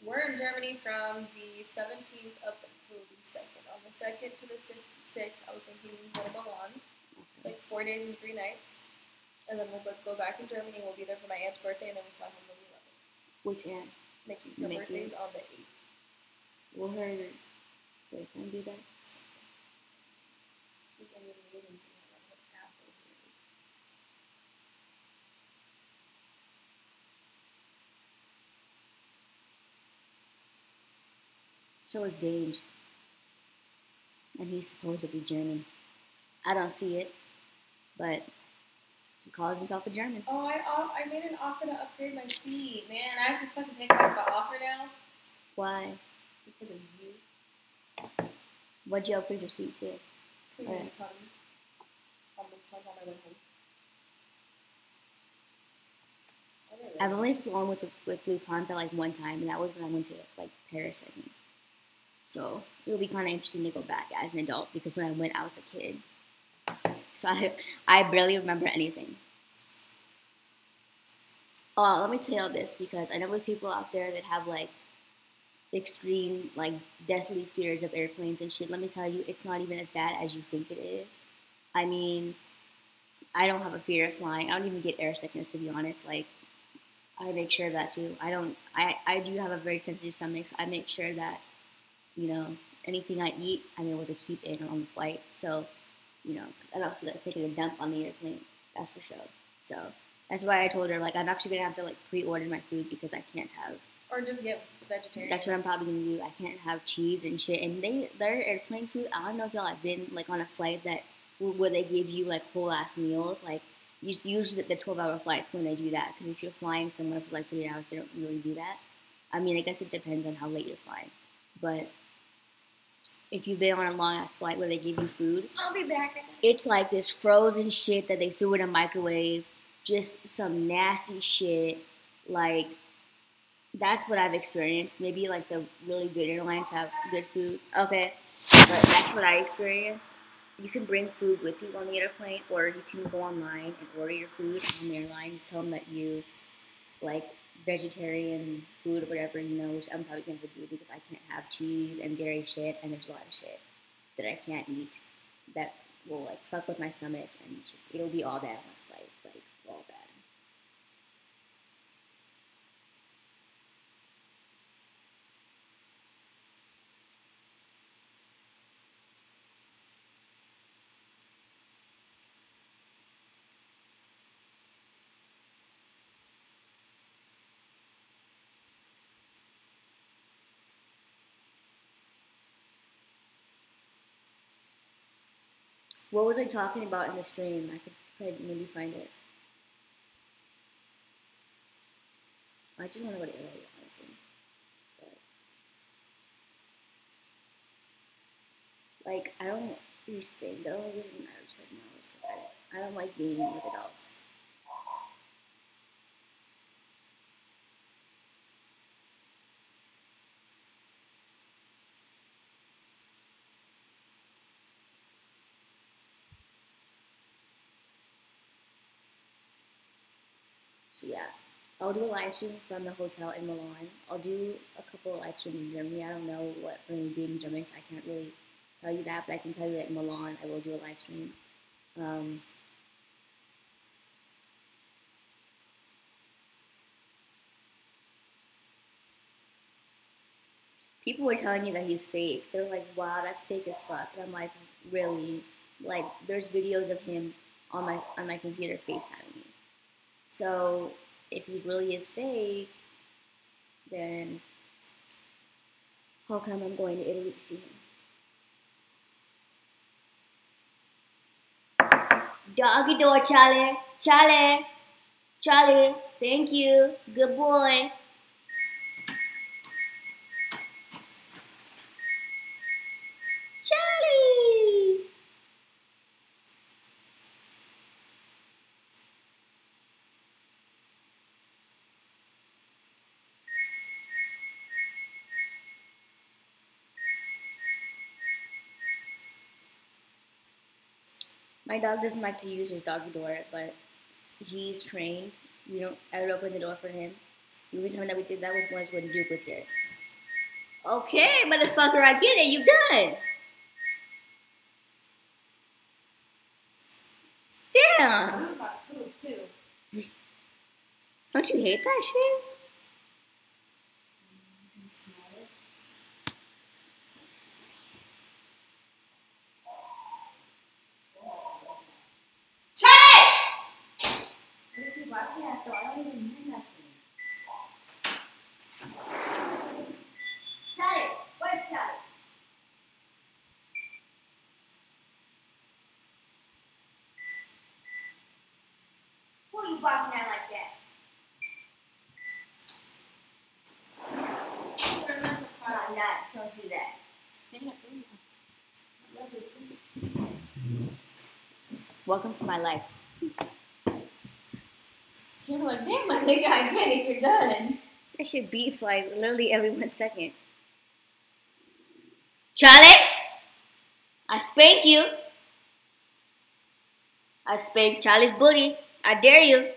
We're in Germany from the 17th up until the 2nd. On the 2nd to the 6th, I was thinking we can go to Milan. It's like 4 days and 3 nights. And then we'll go back in Germany. We'll be there for my aunt's birthday, and then we fly home on the 11th. Which aunt? Mickey. Her birthday's on the 8th. Will her boyfriend be there? So is Dange. And he's supposedly German. I don't see it, but he calls himself a German. Oh, I made an offer to upgrade my seat. Man, I have to fucking take back the offer now. Why? Because of you. What'd you upgrade your seat to? Alright. On my way home. I've only flown with Lufthansa like one time, and that was when I went to like Paris, I think. So it'll be kind of interesting to go back as an adult because when I went, I was a kid. So I barely remember anything. Oh, let me tell you all this because I know there's people out there that have like extreme, like deathly fears of airplanes and shit. Let me tell you, it's not even as bad as you think it is. I mean, I don't have a fear of flying. I don't even get air sickness, to be honest. Like, I make sure of that too. I do have a very sensitive stomach, so I make sure that, you know, anything I eat, I'm able to keep in on the flight. So, you know, I don't feel like taking a dump on the airplane. That's for sure. So that's why I told her, like, I'm actually gonna have to like pre-order my food because I can't have. Or just get vegetarian. That's what I'm probably gonna do. I can't have cheese and shit. And their airplane food. I don't know if y'all have been like on a flight that where they give you like whole ass meals. Like usually the 12-hour flights when they do that. Because if you're flying somewhere for like 3 hours, they don't really do that. I mean, I guess it depends on how late you're flying. But if you've been on a long ass flight where they give you food, I'll be back. it's like this frozen shit that they threw in a microwave. Just some nasty shit. Like, that's what I've experienced. Maybe like the really good airlines have good food. Okay, but that's what I experienced. You can bring food with you on the airplane, or you can go online and order your food on the airline. Just tell them that you like vegetarian food or whatever, you know, which I'm probably going to do because I can't have cheese and dairy shit, and there's a lot of shit that I can't eat that will like fuck with my stomach, and it's just it'll be all bad on the flight, like all bad. What was I talking about in the stream? I could probably maybe find it. I just want to go to Italy, honestly. But Like, I don't use things. The only reason I said no is because I don't like being with adults. So yeah, I'll do a live stream from the hotel in Milan. I'll do a couple of live streams in Germany. I don't know what we're going to do in Germany, so I can't really tell you that, but I can tell you that in Milan I will do a live stream. People were telling me that he's fake. They're like, wow, that's fake as fuck. And I'm like, really? Like, there's videos of him on my computer FaceTiming me. So if he really is fake, then how come I'm going to Italy to see him? Doggy door, Charlie. Charlie. Charlie. Thank you. Good boy. Charlie. My dog doesn't like to use his doggy door, but he's trained. I would open the door for him. The only time that we did that was once when Duke was here. Okay, motherfucker, I get it. You done. Damn. I'm about to poop too. Don't you hate that shit? You smell it? Charlie! What is he barking at though? I don't even hear nothing. Charlie, where's Charlie? Who are you barking at like that? Not nuts. Don't do that. Welcome to my life. You're like, damn, my nigga, I get it. You're done. That shit beeps like literally every 1 second. Charlie, I spank you. I spank Charlie's booty. I dare you.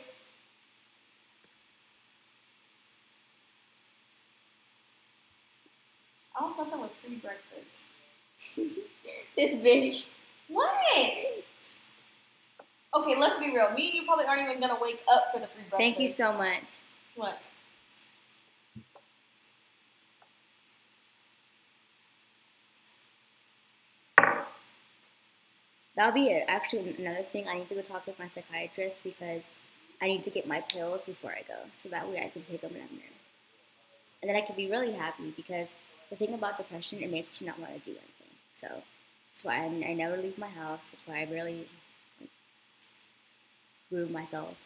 I want something with free breakfast. This bitch. What? Okay, let's be real. Me and you probably aren't even gonna wake up for the free breakfast. Thank you so much. What? That'll be it. Actually, another thing, I need to go talk with my psychiatrist because I need to get my pills before I go. So that way I can take them and I'm there. And then I can be really happy because the thing about depression, it makes you not want to do anything. So that's why I never leave my house. That's why I really groove myself.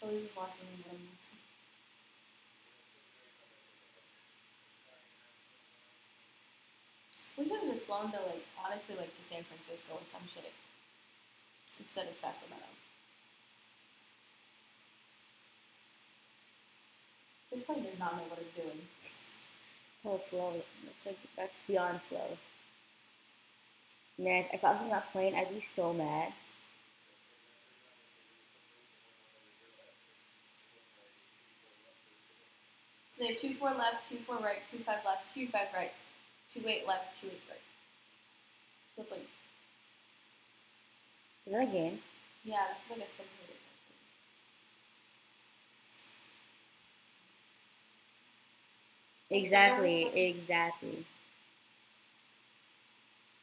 Always watching them. We could have just flown to honestly to San Francisco or some shit instead of Sacramento. This plane does not know what it's doing. So slow. That's beyond slow. Man, if I was in that plane, I'd be so mad. So they have 24 left, 24 right, 25 left, 25 right, 28 left, 28 right. So it's Is that a game? yeah, this is like a simulated Exactly.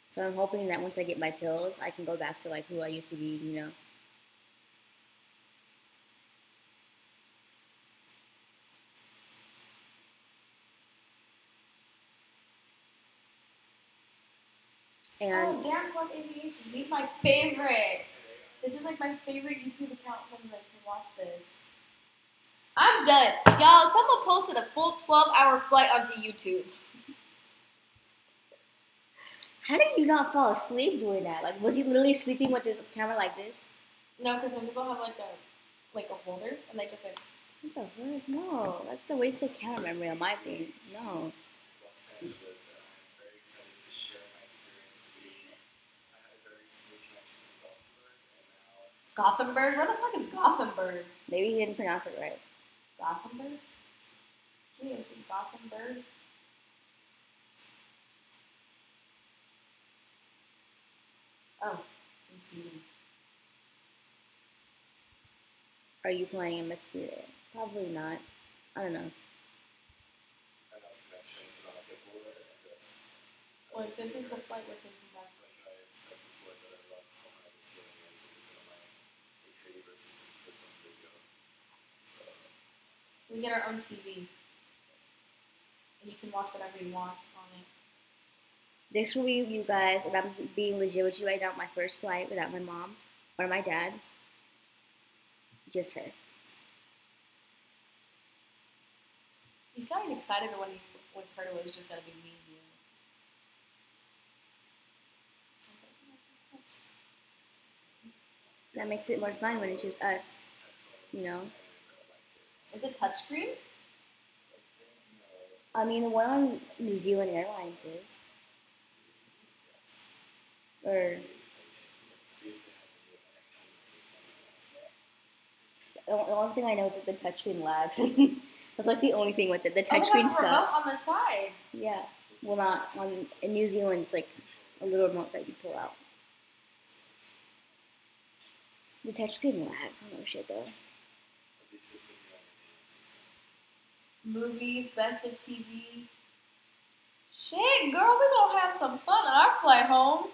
So I'm hoping that once I get my pills, I can go back to who I used to be, And Damn Club Aviation. He's my favorite. This is my favorite YouTube account from to watch this. I'm done. Y'all, someone posted a full 12-hour flight onto YouTube. How did you not fall asleep doing that? Like, was he literally sleeping with his camera like this? No, because some people have like a holder and they just like. What the fuck? No, that's a waste of camera memory on my thing. No. Los Angeles, and I'm very excited to share my experience with you. I had a very smooth connection to Gothenburg, and now Gothenburg? Where the fuck is Gothenburg? Maybe he didn't pronounce it right. Gothenburg? Yeah, it's in Gothenburg. Oh, in Sweden. Are you playing in Miss Spirit? Probably not. I don't know. enough connection to not get bored. And just, Well, this is the flight we're taking back. like I said before, that I love how high the ceiling is to listen to my 8K versus in person video. So, We get our own TV. And you can watch whatever you want on it. This will be you guys, and I'm being legit with you right now. My first flight without my mom or my dad. Just her. You sounded excited when you heard it was just gonna be me and you. That makes it more fun when it's just us. You know? Is it touchscreen? I mean, the one on New Zealand Airlines is. Or the only thing I know is that the touchscreen lags. That's like the only thing with it. The touchscreen Oh, remote sucks. on the side. Yeah. Well, not on in New Zealand. It's like a little remote that you pull out. The touchscreen lags. I don't know shit though. Movies, best of TV. Shit, girl, we gonna have some fun on our flight home.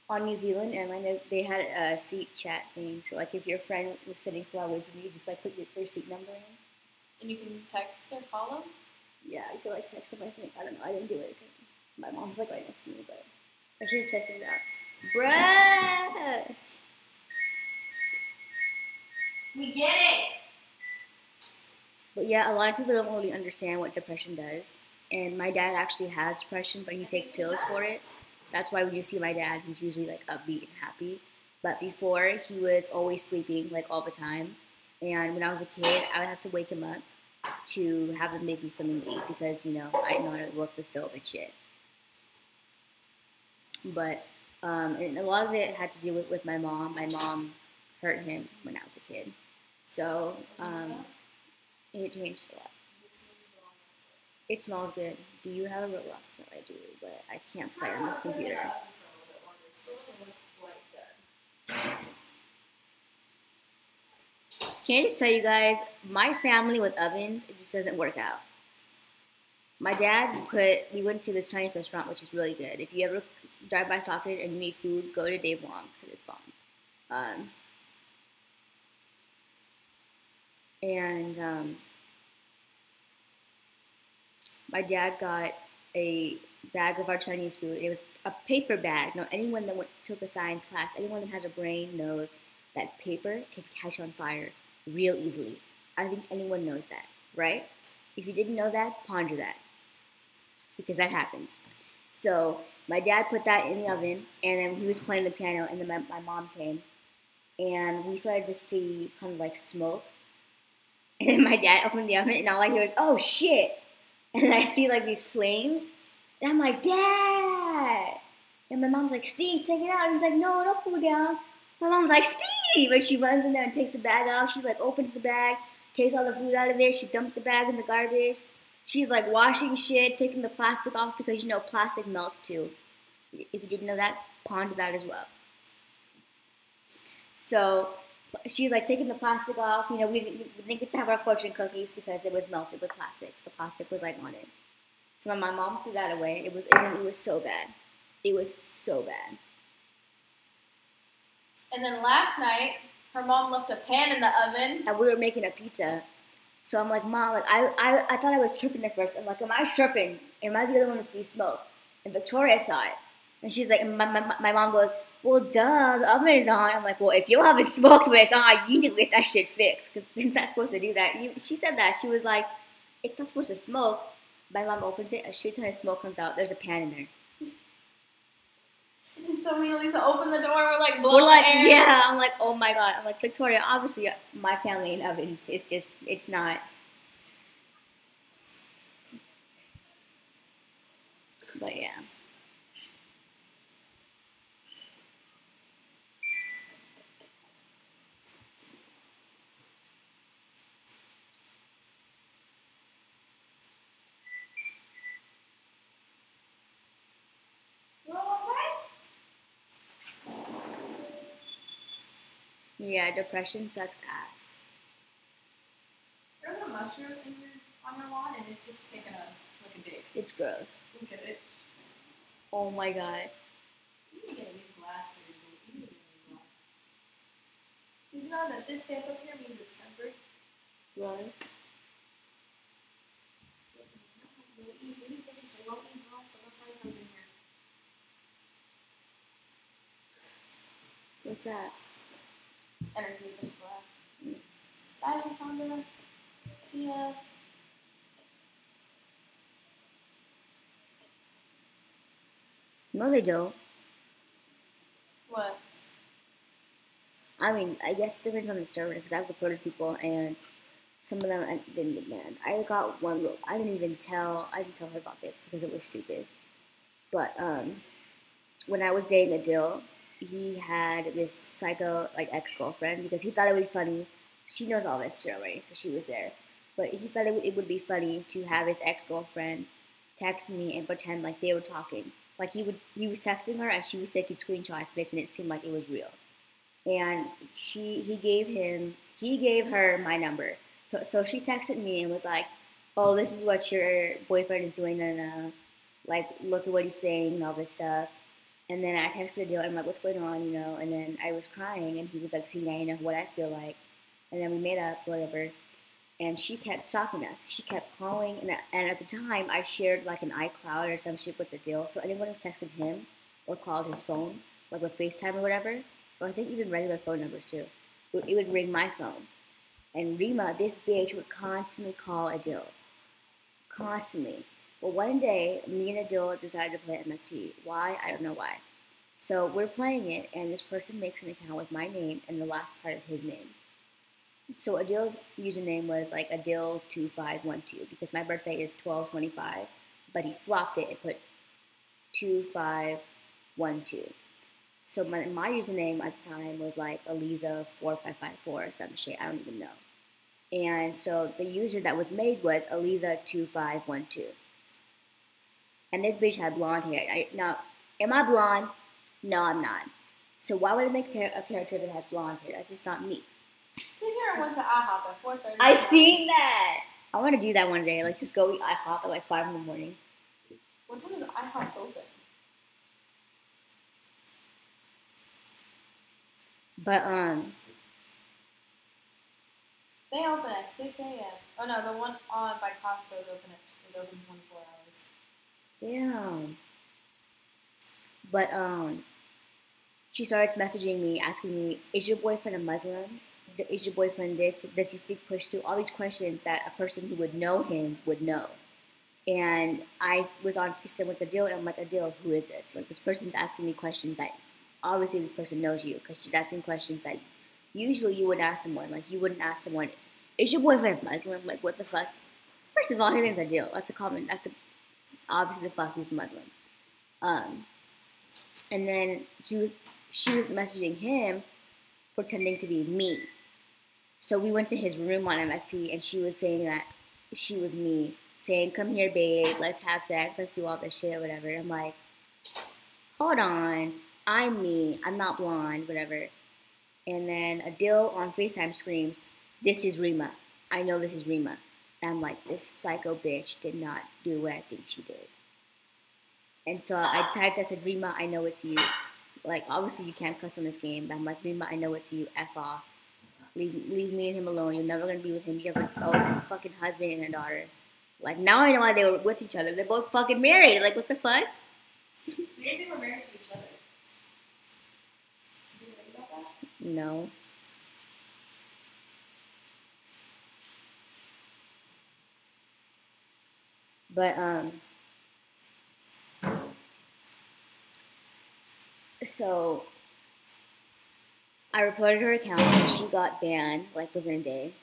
On New Zealand Airline, they had a seat chat thing. So like, if your friend was sitting far away from you, you just like put their seat number in. And you can text or call them. Yeah, you could like text them. I think I don't know. I didn't do it. 'Cause my mom's like right next to me, but I should have tested it out. Bruh. We get it. But yeah, a lot of people don't really understand what depression does. And my dad actually has depression, but he takes pills for it. That's why when you see my dad, he's usually like upbeat and happy. But before, he was always sleeping like all the time. And when I was a kid, I would have to wake him up to have him make me something to eat because, you know, I didn't know how to work the stove and shit. But and a lot of it had to do with my mom. My mom hurt him when I was a kid. So it changed a lot. It smells good. Do you have a Roblox? No, I do, but I can't play on this computer. Can I just tell you guys, my family with ovens, it just doesn't work out. My dad we went to this Chinese restaurant, which is really good. If you ever drive by Socket and you need food, go to Dave Wong's because it's bomb. My dad got a bag of our Chinese food. It was a paper bag. Now, anyone that took a science class, anyone that has a brain knows that paper can catch on fire real easily. I think anyone knows that, right? If you didn't know that, ponder that, because that happens. So my dad put that in the oven, and then he was playing the piano, and then my mom came, and we started to see kind of like smoke. And then my dad opened the oven, and all I hear is, "Oh shit!" And then I see like these flames, and I'm like, "Dad!" And my mom's like, "Steve, take it out." And he's like, "No, don't cool down." My mom's like, "Steve!" And she runs in there and takes the bag out. She like opens the bag, takes all the food out of it. She dumped the bag in the garbage. She's like washing shit, taking the plastic off because you know plastic melts too. If you didn't know that, ponder that as well. So she's like taking the plastic off. You know, we didn't get to have our fortune cookies because it was melted with plastic. The plastic was like on it. So my mom threw that away. It was so bad. It was so bad. And then last night, her mom left a pan in the oven. And we were making a pizza. So I'm like, "Mom, like I thought I was tripping at first. I'm like, am I tripping? Am I the other one to see smoke?" And Victoria saw it. And she's like, and my mom goes, well, duh, the oven is on. I'm like, well, if your oven smokes when it's on, you need to get that shit fixed because it's not supposed to do that. She said that. She was like, it's not supposed to smoke. My mom opens it, a shit ton of smoke comes out. There's a pan in there. And so we at least open the door. We're like, blowing We're like, air. yeah. I'm like, oh my god. I'm like, Victoria. Obviously, my family in ovens. It's just, it's not. But yeah. What was that? Yeah, depression sucks ass. There's a mushroom on your lawn, and it's just sticking up like a dick. It's gross. Look at it. Oh my god. You can get a new glass for your book. You need a new glass. Did you know that this stamp up here means it's tempered? Right. What's that? Energy efficient glass. Bye, Fonda. See ya. No, they don't. What? I mean, I guess it depends on the server because I've reported people and some of them didn't get mad. I got one. I didn't tell her about this because it was stupid. But when I was dating Adil, he had this psycho like ex-girlfriend because he thought it would be funny. She knows all this shit already because she was there. But he thought it would be funny to have his ex-girlfriend text me and pretend like they were talking. Like he was texting her and she was taking screenshots, making it seem like it was real. And he gave her my number. So she texted me and was like, "Oh, this is what your boyfriend is doing, and like look at what he's saying and all this stuff." And then I texted Adil and I'm like, "What's going on?" You know. And then I was crying and he was like, "See, now you know what I feel like." And then we made up, whatever. And she kept stalking us. She kept calling, and at the time I shared like an iCloud or some shit with Adil. So anyone who texted him or called his phone, like with FaceTime or whatever, or I think even regular phone numbers too, it would ring my phone. And Rima, this bitch, would constantly call Adil. Constantly. Well, one day, me and Adil decided to play MSP. Why? I don't know why. So we're playing it, and this person makes an account with my name and the last part of his name. So Adil's username was like Adil2512 because my birthday is 12/25, but he flopped it and put 2512. So my username at the time was like Aliza4554 or some shit, I don't even know. And so the user that was made was Aliza2512. And this bitch had blonde hair. Now, am I blonde? No, I'm not. So why would I make a character that has blonde hair? That's just not me. Teacher went to IHOP at 4:30. I seen that. I want to do that one day. Like just go eat IHOP at like 5 in the morning. What time is IHOP open? But they open at 6 a.m. Oh no, the one on by Costco is open 24 hours. damn. But she started messaging me, asking me, "Is your boyfriend a Muslim? Is your boyfriend this? Does he speak Pashto?" All these questions that a person who would know him would know. And I was on FaceTime with Adil, and I'm like, "Adil, who is this? Like, this person's asking me questions that obviously this person knows you because she's asking questions that usually you wouldn't ask someone. Like, you wouldn't ask someone, is your boyfriend Muslim? Like, what the fuck? First of all, his name's Adil. That's a common, obviously the fuck he's Muslim. And then she was messaging him pretending to be me. So we went to his room on MSP and she was saying that she was me, saying, "Come here, babe, let's have sex, let's do all this shit, whatever." I'm like, hold on, I'm me, I'm not blonde, whatever. And then Adil on FaceTime screams, "This is Rima. I know this is Rima." And I'm like, this psycho bitch did not do what I think she did. And so I typed, I said, "Rima, I know it's you." Like, obviously you can't cuss on this game, but I'm like, "Rima, I know it's you, F off. Leave me and him alone. You're never going to be with him. You have a fucking husband and a daughter." Like, now I know why they were with each other. They're both fucking married. Like, what the fuck? Maybe they were married to each other. No. But so I reported her account and she got banned like within a day.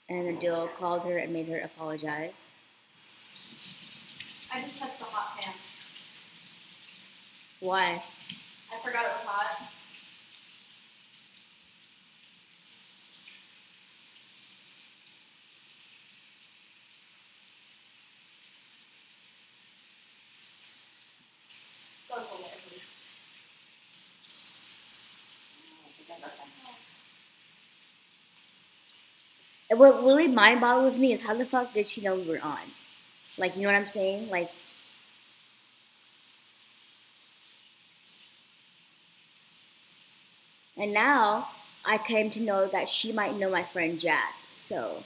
And Adil called her and made her apologize. I just touched the hot pan. Why? I forgot it was hot. Go to the please. And what really mind boggles me is how the fuck did she know we were on? Like, you know what I'm saying? Like, and now I came to know that she might know my friend Jack. So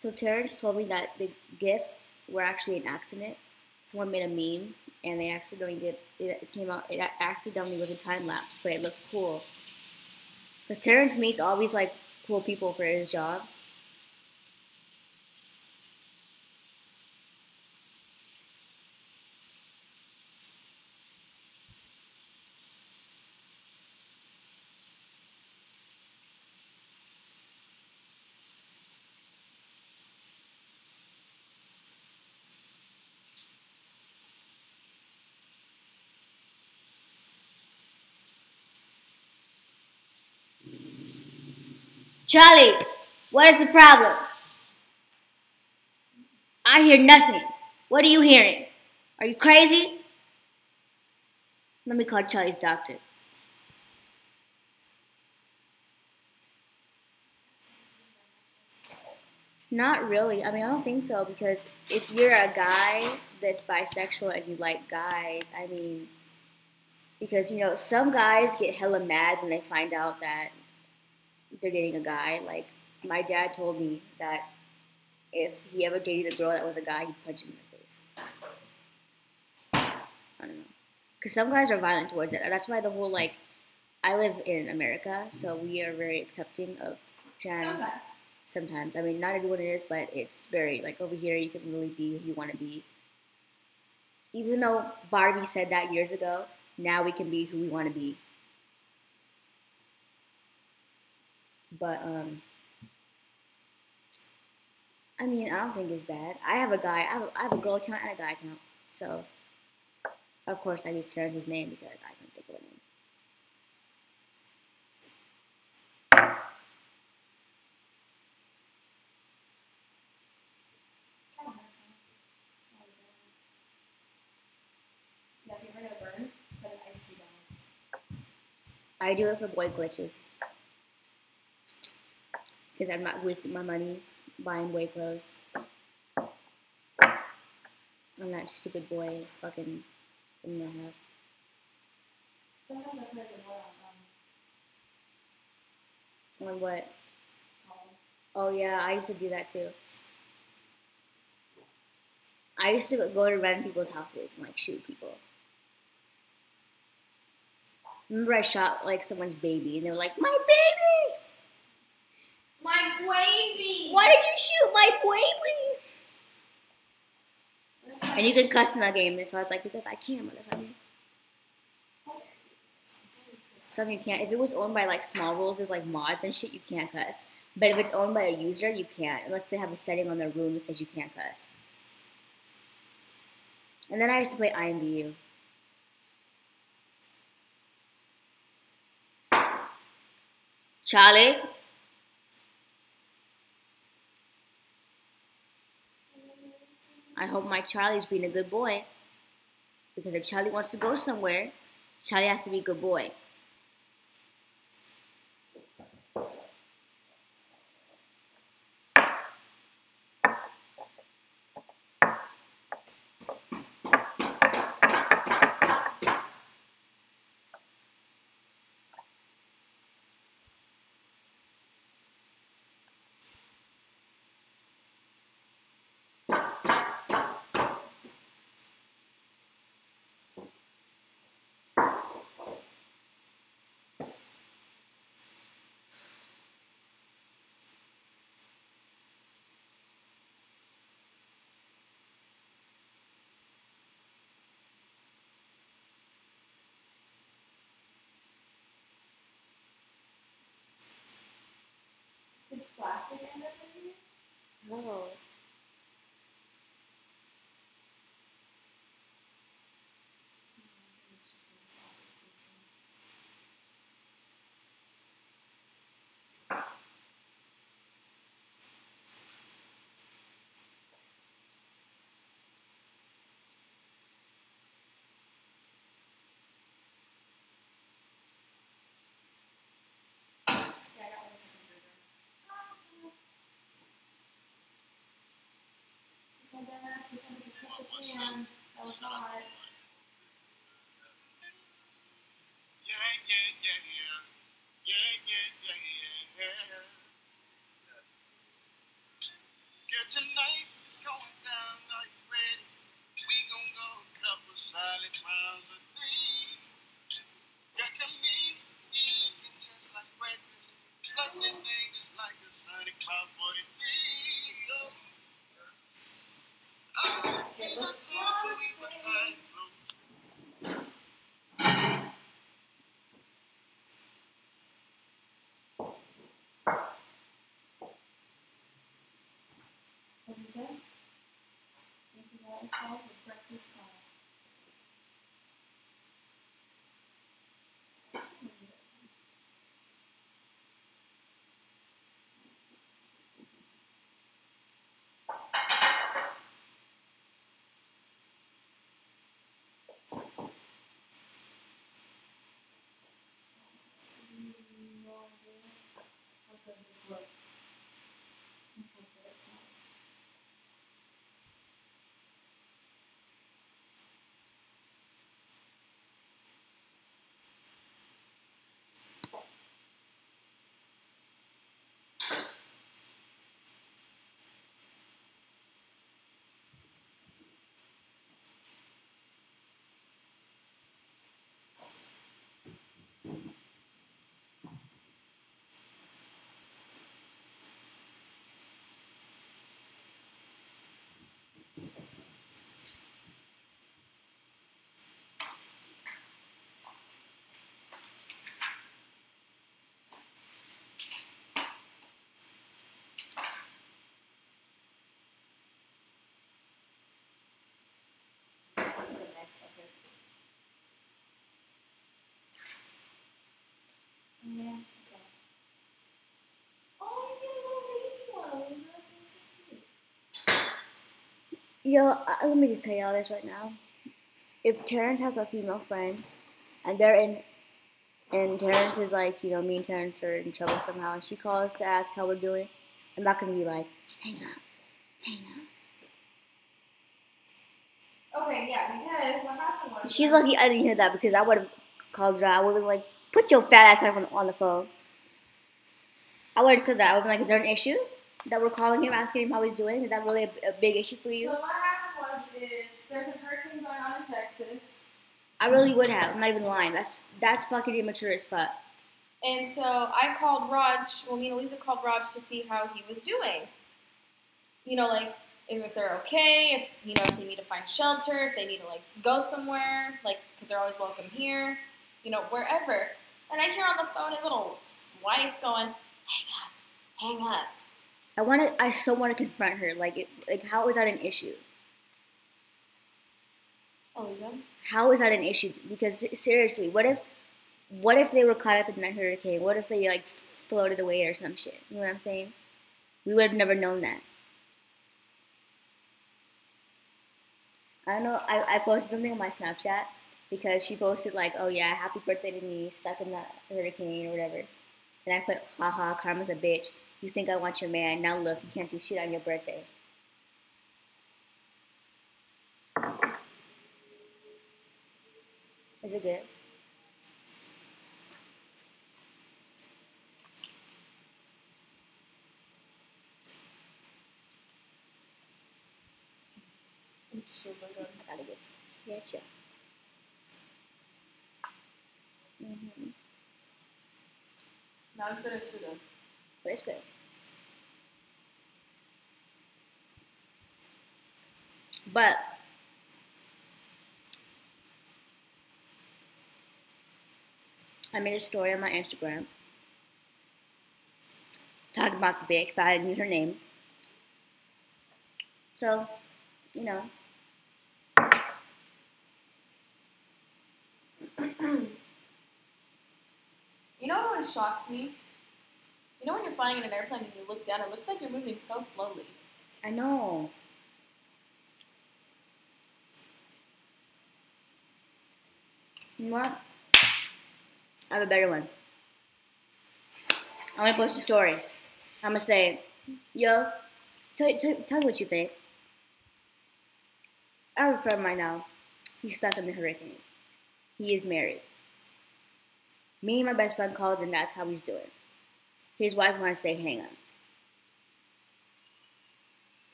So Terrence told me that the gifts were actually an accident. Someone made a meme and they accidentally did it came out it accidentally was a time lapse, but it looked cool. Because Terrence meets all these like cool people for his job. Charlie, what is the problem? I hear nothing. What are you hearing? Are you crazy? Let me call Charlie's doctor. Not really. I mean, I don't think so because if you're a guy that's bisexual and you like guys, I mean, because you know, some guys get hella mad when they find out that they're dating a guy. Like, my dad told me that if he ever dated a girl that was a guy, he'd punch him in the face. I don't know. Because some guys are violent towards it. That's why the whole, like, I live in America, so we are very accepting of trans. Sometimes. I mean, not everyone is, but it's very, like, over here, you can really be who you want to be. Even though Barbie said that years ago, now we can be who we want to be. But, I mean, I don't think it's bad. I have a girl account and a guy account. So, of course, I use Terrence's name because I can think of a name. I do it for boy glitches. Because I'm not wasting my money buying boy clothes. I'm that stupid boy fucking thing I have. Sometimes I play the boy On what? Oh yeah, I used to do that too. I used to go to random people's houses and like shoot people. Remember I shot like someone's baby and they were like, my baby! My baby! Why did you shoot my baby? And you could cuss in that game, and so I was like, because I can, motherfucker. Some you can't. If it was owned by like Small Worlds, is like mods and shit, you can't cuss. But if it's owned by a user, you can't, unless they have a setting on their room that says you can't cuss. And then I used to play IMVU. Charlie? I hope my Charlie's being a good boy. Because if Charlie wants to go somewhere, Charlie has to be a good boy. Did plastic end up in here? Oh. My dumbass decided to catch a pan. That was hot. Girl, tonight is going down. Are you ready? We gon' go a couple solid rounds of three. Girl, come in. You looking just like breakfast. Slug that thing just like a Sonic 543. Oh. Okay, let's be honest. What is it? $50 for breakfast pie. How good this looks. And how good it smells. Yeah. Okay. Oh, you get a little baby one, Lisa. That's so cute. Yo, let me just tell y'all this right now. If Terrence has a female friend, and they're in, and Terrence is like, you know, me and Terrence are in trouble somehow, and she calls to ask how we're doing, I'm not gonna be like, hang up, hang up. Okay, yeah, because what happened was She's lucky I didn't hear that because I would have called her out. I would have been like, put your fat ass on the phone. I would have said that. I would have been like, is there an issue that we're calling him, asking him how he's doing? Is that really a big issue for you? So what happened was there's a hurricane going on in Texas, I really would have. I'm not even lying. That's fucking immature as fuck. and so I called Raj. Well, me and Elisa called Raj to see how he was doing. You know, like if they're okay, if they need to find shelter, if they need to like go somewhere, like because they're always welcome here, wherever. And I hear on the phone his little wife going, hang up. I so want to confront her. Like how is that an issue? Oh, yeah. How is that an issue? Because seriously, what if they were caught up in that hurricane? What if they like floated away or some shit? You know what I'm saying? We would have never known that. I don't know. I posted something on my Snapchat because she posted like, "Oh yeah, happy birthday to me, stuck in the hurricane or whatever." And I put, "Haha, karma's a bitch. You think I want your man? Now look, you can't do shit on your birthday." Is it good? It's super good. Gotta get some ketchup. Not as good as Suda. But it's good. But I made a story on my Instagram talking about the bitch, but I didn't use her name. So, you know. You know what always shocks me? You know when you're flying in an airplane and you look down, it looks like you're moving so slowly. I know. You know what? I have a better one. I'm gonna post a story. I'm gonna say, yo, tell me what you think. I have a friend right now. He's stuck in the hurricane. He is married. Me and my best friend called and asked how he's doing. His wife wanted to say, hang on.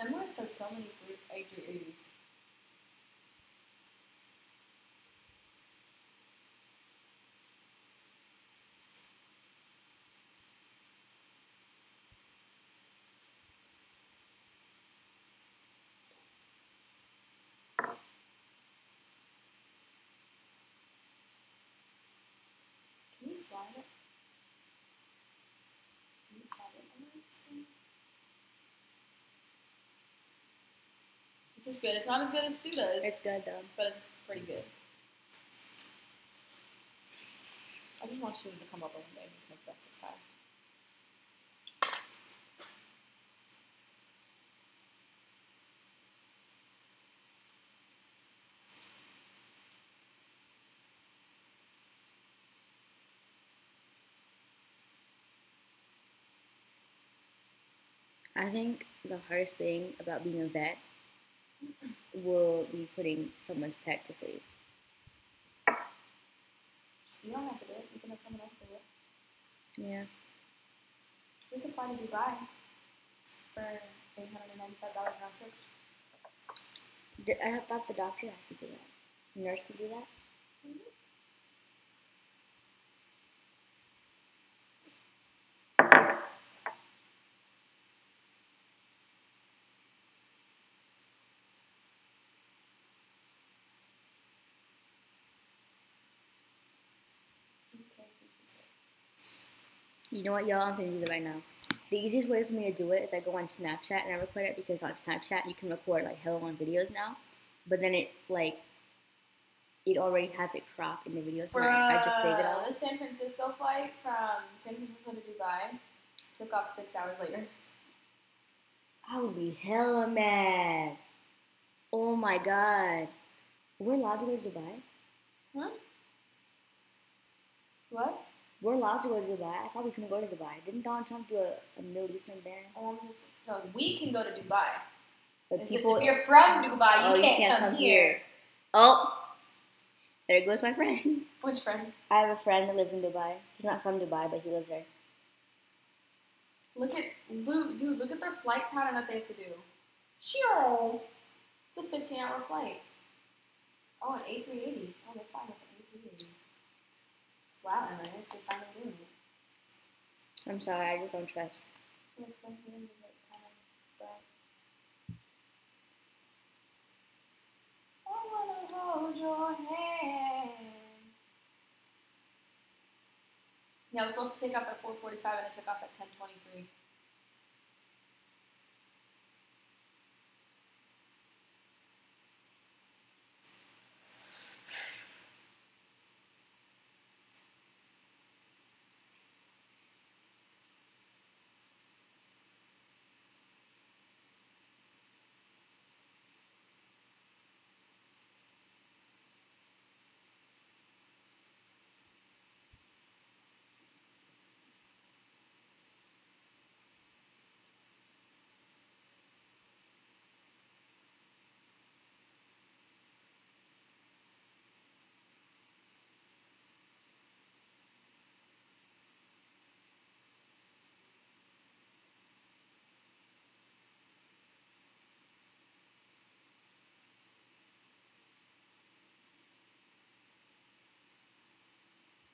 Emirates have so many great A380s. Can you fly it? Can you fly it, Emirates? This is good. It's not as good as Suda's, It's good though. but it's pretty good. I just want Suda to come up one day and just make breakfast pie. I think the hardest thing about being a vet will be putting someone's pet to sleep. You don't have to do it. You can have someone else do it. Yeah. We could fly to Dubai for $895 round trip. I thought the doctor has to do that. The nurse can do that? You know what, y'all? I'm gonna do that right now. The easiest way for me to do it is I go on Snapchat and I record it because on Snapchat you can record like hella long videos now, but then it already has it cropped in the video, so I just save it all. The San Francisco flight from San Francisco to Dubai took off 6 hours later. I would be hella mad. Oh my god. We're allowed to go to Dubai? Huh? What? We're allowed to go to Dubai. I thought we couldn't go to Dubai. Didn't Donald Trump do a Middle Eastern ban? No, we can go to Dubai. But It's people, just if you're from Dubai, you can't come here. Oh, there goes my friend. Which friend? I have a friend that lives in Dubai. He's not from Dubai, but he lives there. Look at their flight pattern that they have to do. Sure. It's a 15-hour flight. Oh, an A380. Oh, they're fine with an A380. Wow, Emma, you're finally doing it. I'm sorry, I just don't trust. I wanna hold your hand. Yeah, I was supposed to take off at 4:45 and it took off at 10:23.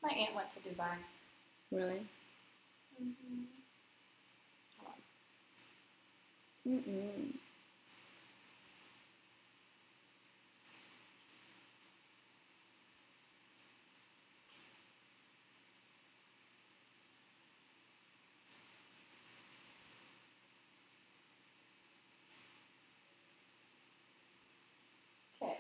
My aunt went to Dubai. Really? Mm-hmm. Mm-mm. Okay.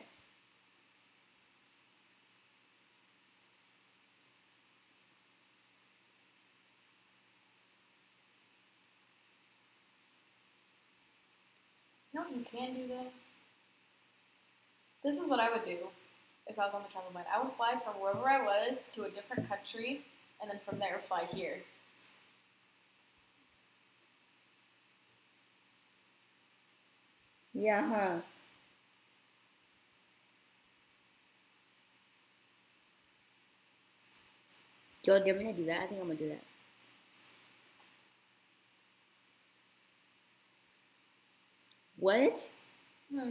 You know what you can do though? This is what I would do if I was on the travel ban. I would fly from wherever I was to a different country and then from there fly here. Yeah, huh? Yo, they're gonna do that. I think I'm gonna do that. What? Hmm.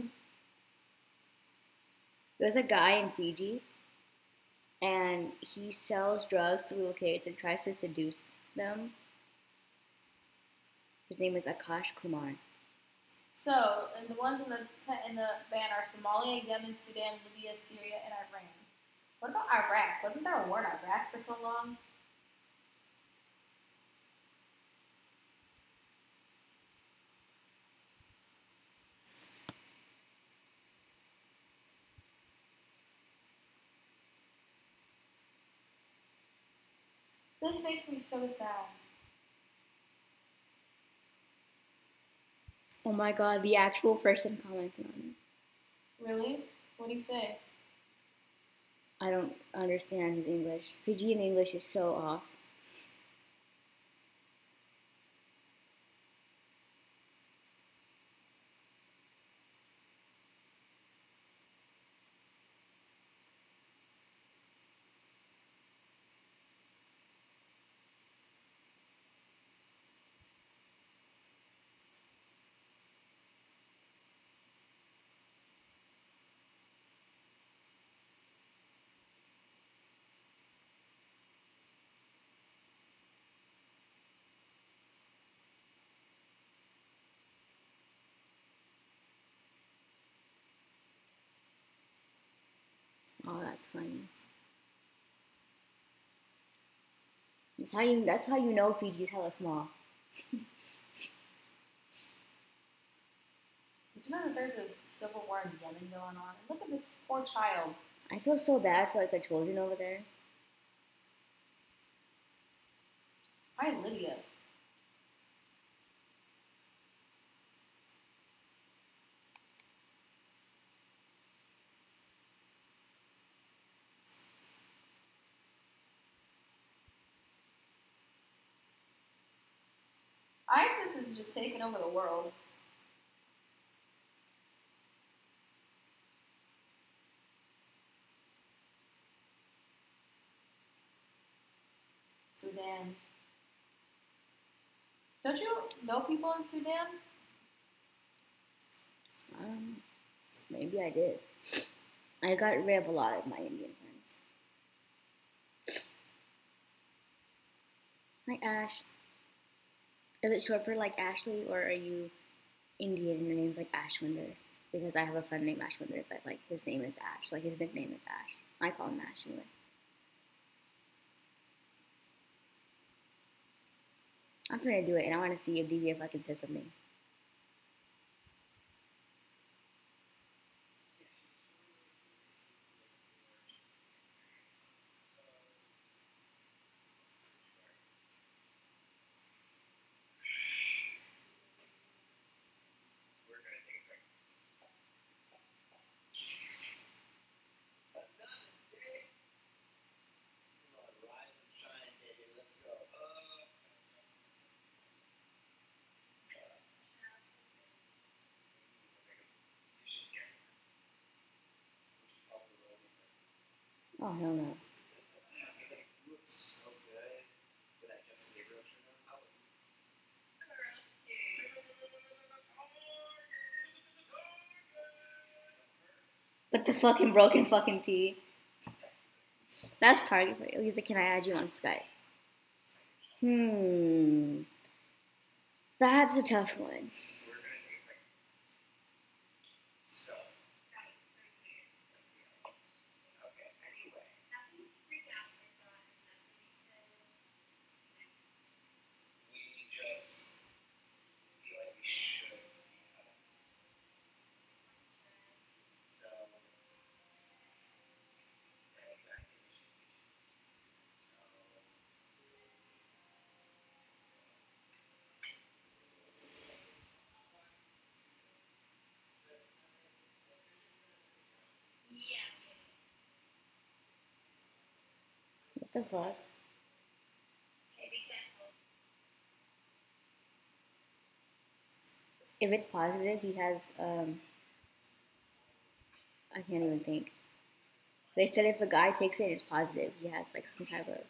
There's a guy in Fiji, and he sells drugs to little kids and tries to seduce them. His name is Akash Kumar. So, and the ones in the ban are Somalia, Yemen, Sudan, Libya, Syria, and Iran. What about Iraq? Wasn't there a war in Iraq for so long? This makes me so sad. Oh my god, the actual person commenting on it. Really? What do you say? I don't understand his English. Fijian English is so off. Oh, that's funny. That's how you know Fiji's hella small. Did you know that there's a civil war in Yemen going on? And look at this poor child. I feel so bad for like the children over there. Hi, Lydia. ISIS is just taking over the world. Sudan. Don't you know people in Sudan? Maybe I did. I got rid of a lot of my Indian friends. Hi, Ash. Is it short for like Ashley, or are you Indian and your name's like Ashwinder? Because I have a friend named Ashwinder, but like his name is Ash. Like his nickname is Ash. I call him Ash anyway. I'm trying to do it, and I want to see if DVF I can say something. Another day. Come on, rise and shine, baby. Let's go. Oh hell no. You look so good with that Justin Gabriel shirt on. How about you? But the fucking broken fucking T. That's Target for you. He's like, can I add you on Skype? That's a tough one. What the fuck? If it's positive, he has, I can't even think. They said if a guy takes it, it's positive. He has like some type of.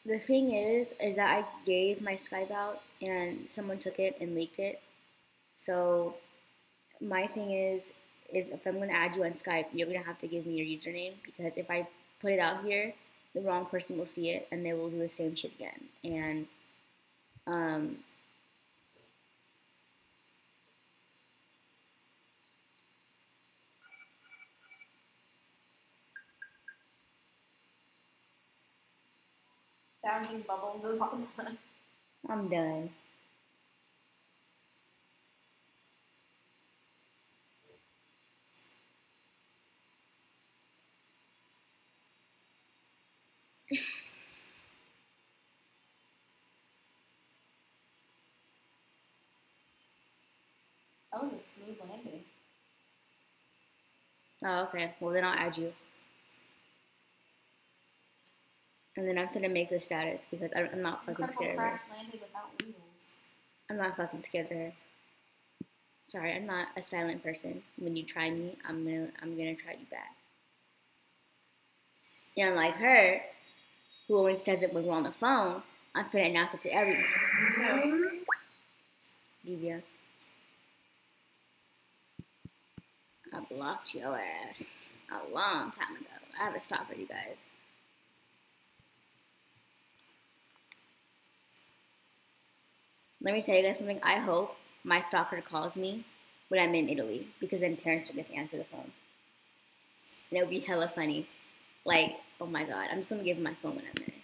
The thing is that I gave my Skype out and someone took it and leaked it. So my thing is if I'm gonna add you on Skype, you're gonna have to give me your username because if I put it out here, the wrong person will see it and they will do the same shit again. And Founding Bubbles is on. I'm done. That was a smooth landing. Oh, okay. Well, then I'll add you. And then I'm gonna make the status because I'm not fucking scared of her. Crash landed without wheels. I'm not fucking scared of her. Sorry, I'm not a silent person. When you try me, I'm gonna try you back. And like her, who only says it when we're on the phone, I'm finna announce it to everyone. No. Divya. I blocked your ass a long time ago. I have a stalker, you guys. Let me tell you guys something. I hope my stalker calls me when I'm in Italy because then Terrence will get to answer the phone. And it would be hella funny. Like, oh my god, I'm just gonna give him my phone when I'm there.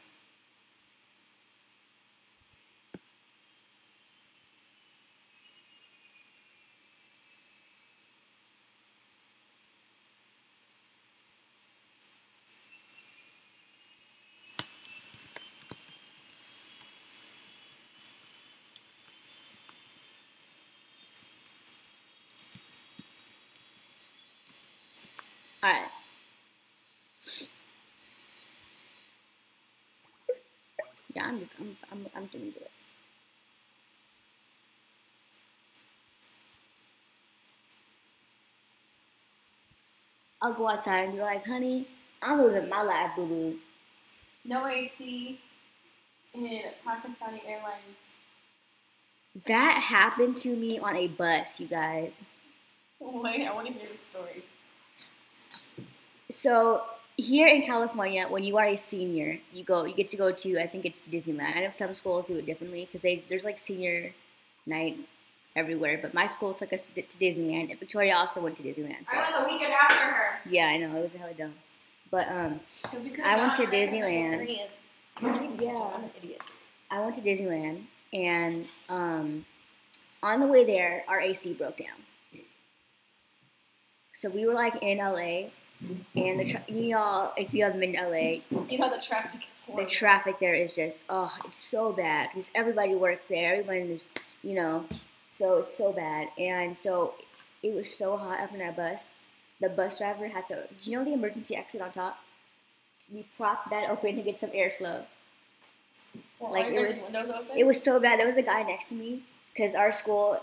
Alright. Yeah, I'm gonna do it. I'll go outside and be like, honey, I'm living my life, boo boo. No AC in Pakistani Airlines. That happened to me on a bus, you guys. Wait, I want to hear the story. So here in California, when you are a senior, you get to go to, I think it's Disneyland. I know some schools do it differently because there's like senior night everywhere. But my school took us to Disneyland, and Victoria also went to Disneyland. So. I went the weekend after her. Yeah, I know, it was hella dumb. But I went to Disneyland. Yeah, I'm an idiot. I went to Disneyland, and on the way there, our AC broke down. So we were like in LA. And y'all, if you haven't been to LA, you know the traffic is horrible. The traffic there is just, it's so bad because everybody works there. Everyone is, so it's so bad. And so it was so hot up in our bus. The bus driver had to, the emergency exit on top? We propped that open to get some airflow. Well, Like, are it your was- guys' windows open? It was so bad. There was a guy next to me because our school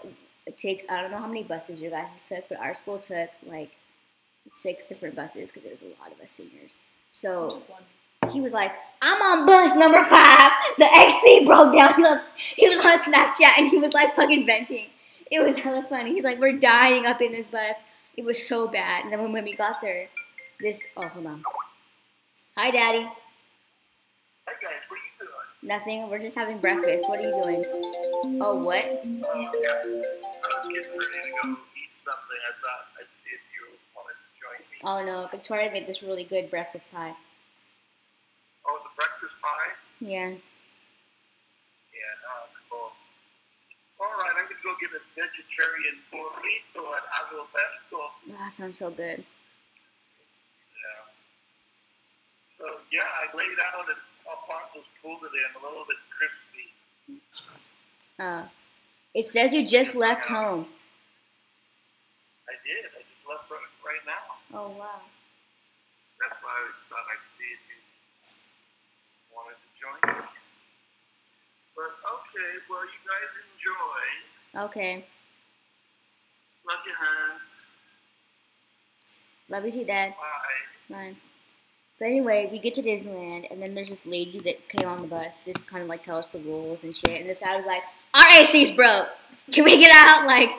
takes, I don't know how many buses your guys took, but our school took like 6 different buses because there was a lot of us seniors. So he was like, I'm on bus number 5. The AC broke down. He was on Snapchat and he was like fucking venting. It was hella funny. He's like, we're dying up in this bus. It was so bad. And then when we got there, hold on. Hi, Daddy. Hey guys, what are you doing? Nothing. We're just having breakfast. What are you doing? Oh, what? Yeah. I was getting ready to go eat something. I thought I'd see if you wanted to join me. Oh, no. Victoria made this really good breakfast pie. Oh, the breakfast pie? Yeah. Yeah, cool. All right, I'm going to go get a vegetarian burrito at Agropesto. Oh, that sounds so good. Yeah. So, yeah, I laid out at Alfonso's pool today. I'm a little bit crispy. It says you just left home. I did. I just left right now. Oh, wow. That's why I thought I'd see if you wanted to join me. But, okay, well, you guys enjoy. Okay. Love you, hon. Love you too, Dad. Bye. Bye. But anyway, we get to Disneyland, and then there's this lady that came on the bus, just kind of like tell us the rules and shit. And this guy was like, "Our AC's broke. Can we get out?" Like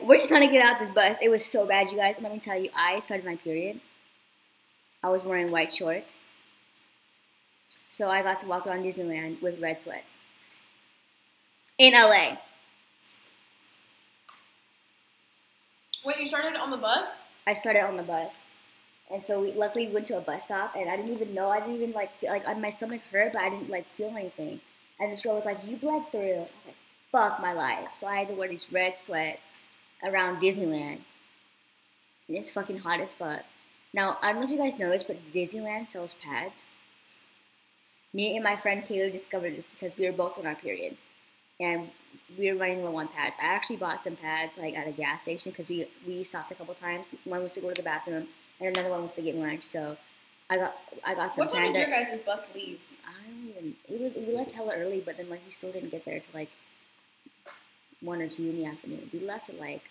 we're just trying to get out this bus. It was so bad, you guys. Let me tell you, I started my period. I was wearing white shorts, so I got to walk around Disneyland with red sweats in LA. Wait, you started on the bus? I started on the bus. And so we luckily went to a bus stop, and I didn't even feel like my stomach hurt, but I didn't like feel anything. And this girl was like, "You bled through." I was like, "Fuck my life." So I had to wear these red sweats around Disneyland. And it's fucking hot as fuck. Now, I don't know if you guys know this, but Disneyland sells pads. Me and my friend Taylor discovered this because we were both on our period. And we were running low on pads. I actually bought some pads like at a gas station because we stopped a couple times. One was to go to the bathroom, and another one was to get lunch. So I got some. What time did your guys' bus leave? I don't even. We left hella early, but then like we still didn't get there till like 1 or 2 in the afternoon. We left at like.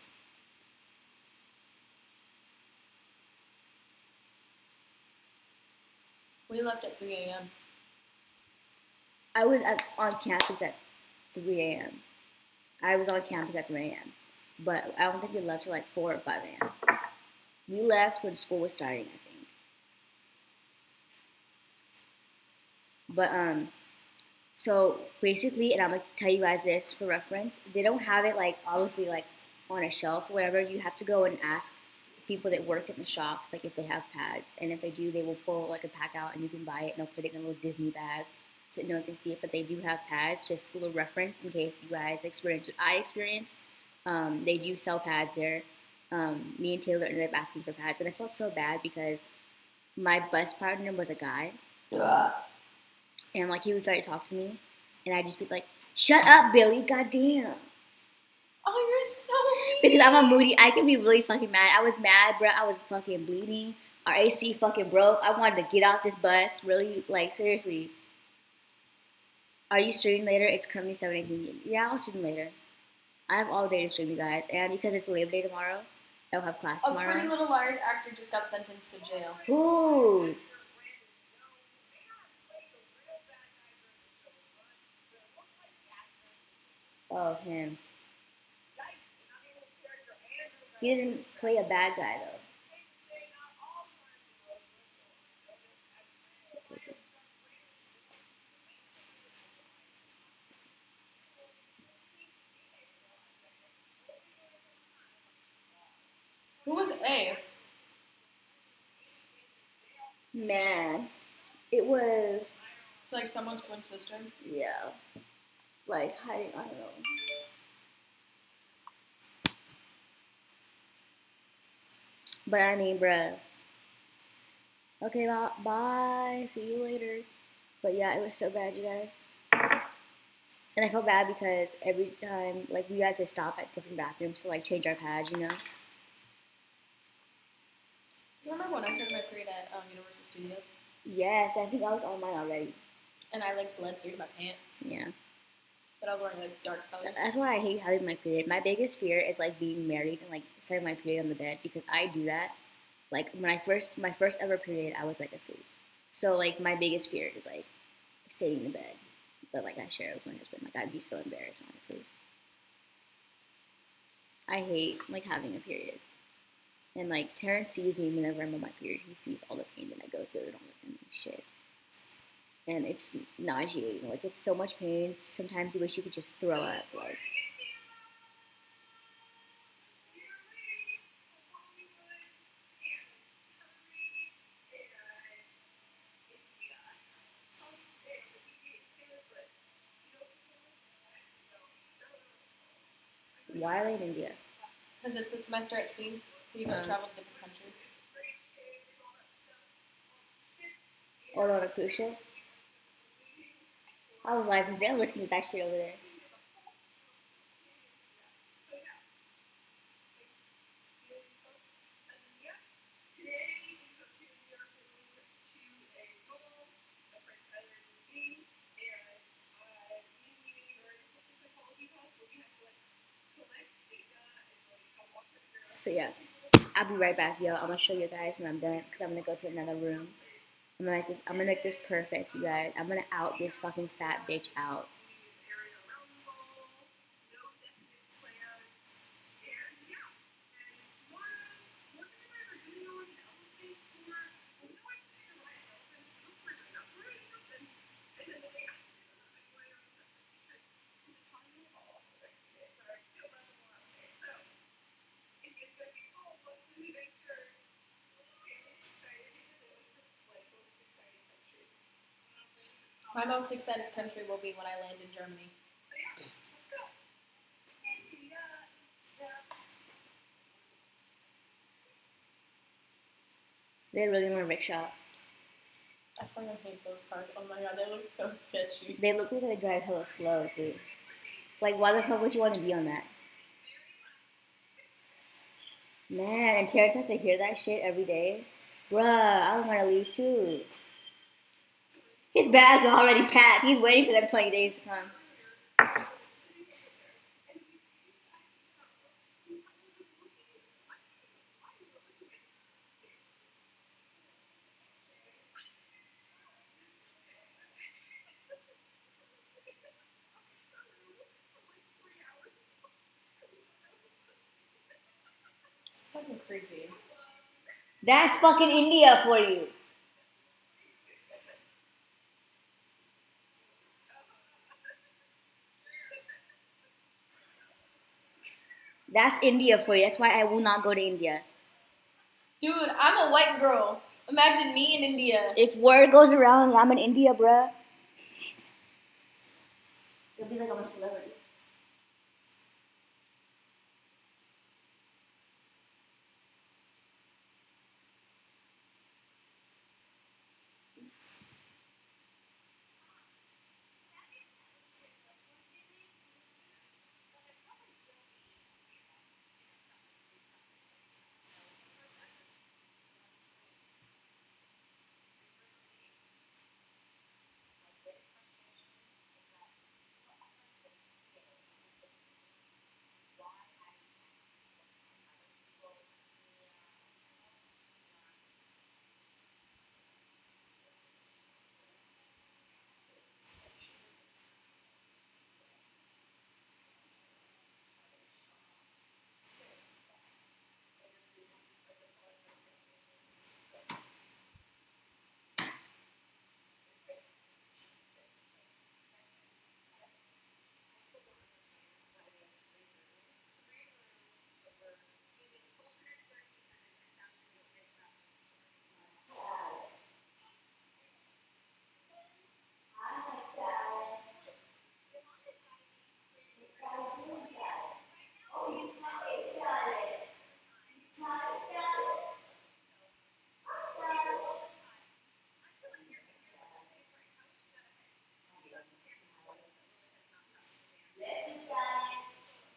We left at 3 a.m. I was on campus at 3 a.m. I was on campus at 3 a.m. But I don't think we left till like 4 or 5 a.m. We left when school was starting, I think. But so basically, and I'm gonna tell you guys this for reference, they don't have it like obviously like on a shelf or whatever. You have to go and ask the people that work in the shops like if they have pads, and if they do, they will pull like a pack out and you can buy it and they'll put it in a little Disney bag so no one can see it. But they do have pads, just a little reference in case you guys experience what I experienced. They do sell pads there. Me and Taylor ended up asking for pads, and I felt so bad because my bus partner was a guy. And like he would try to talk to me, and I'd just be like, "Shut up, Billy! Goddamn!" Oh, you're so mean. Because I'm a moody. I can be really fucking mad. I was mad, bro. I was fucking bleeding. Our AC fucking broke. I wanted to get out this bus. Really, like seriously. Are you streaming later? It's currently 7:18. Yeah, I'll stream later. I have all day to stream, you guys, and because it's Labor Day tomorrow, I don't have class A tomorrow. Pretty Little Liars actor just got sentenced to jail. Ooh. Oh, him. He didn't play a bad guy, though. Who was A? Man, it was, It's like someone's twin sister. yeah, like hiding, I don't know. But I mean, bruh. Okay, bye. See you later. But yeah, it was so bad, you guys. And I felt bad because every time, like, we had to stop at different bathrooms to, like, change our pads, you know? You remember when I started my period at Universal Studios? Yes, I think I was on mine already. And I like bled through my pants, Yeah. but I was wearing like dark colors. That's why I hate having my period. My biggest fear is like being married and like starting my period on the bed because I do that. Like when my first ever period, I was like asleep. So like my biggest fear is like staying in bed that like I share with my husband. Like I'd be so embarrassed, honestly. I hate like having a period. And like Terrence sees me whenever I'm on my period. He sees all the pain that I go through and all the shit. And it's nauseating. Like it's so much pain. Sometimes you wish you could just throw up. Like why are they in India? Because it's a semester at sea, so you go travel to different countries. Oh, they're on a cruise ship? I was like, because they're listening to that shit over there. So yeah, I'll be right back, yo. I'm gonna show you guys when I'm done, because I'm gonna go to another room. I'm gonna make this perfect, you guys. I'm gonna out this fucking fat bitch out. My most excited country will be when I land in Germany. They really want a rickshaw. I fucking hate those cars. Oh my god, they look so sketchy. They look like they drive hella slow too. Like, why the fuck would you want to be on that? Man, and Terrence has to hear that shit every day. Bruh, I don't want to leave too. His bags are already packed. He's waiting for them 20 days to come. It's fucking creepy. That's fucking India for you. That's India for you. That's why I will not go to India. Dude, I'm a white girl. Imagine me in India. If word goes around and I'm in India, bruh, it'll be like I'm a celebrity.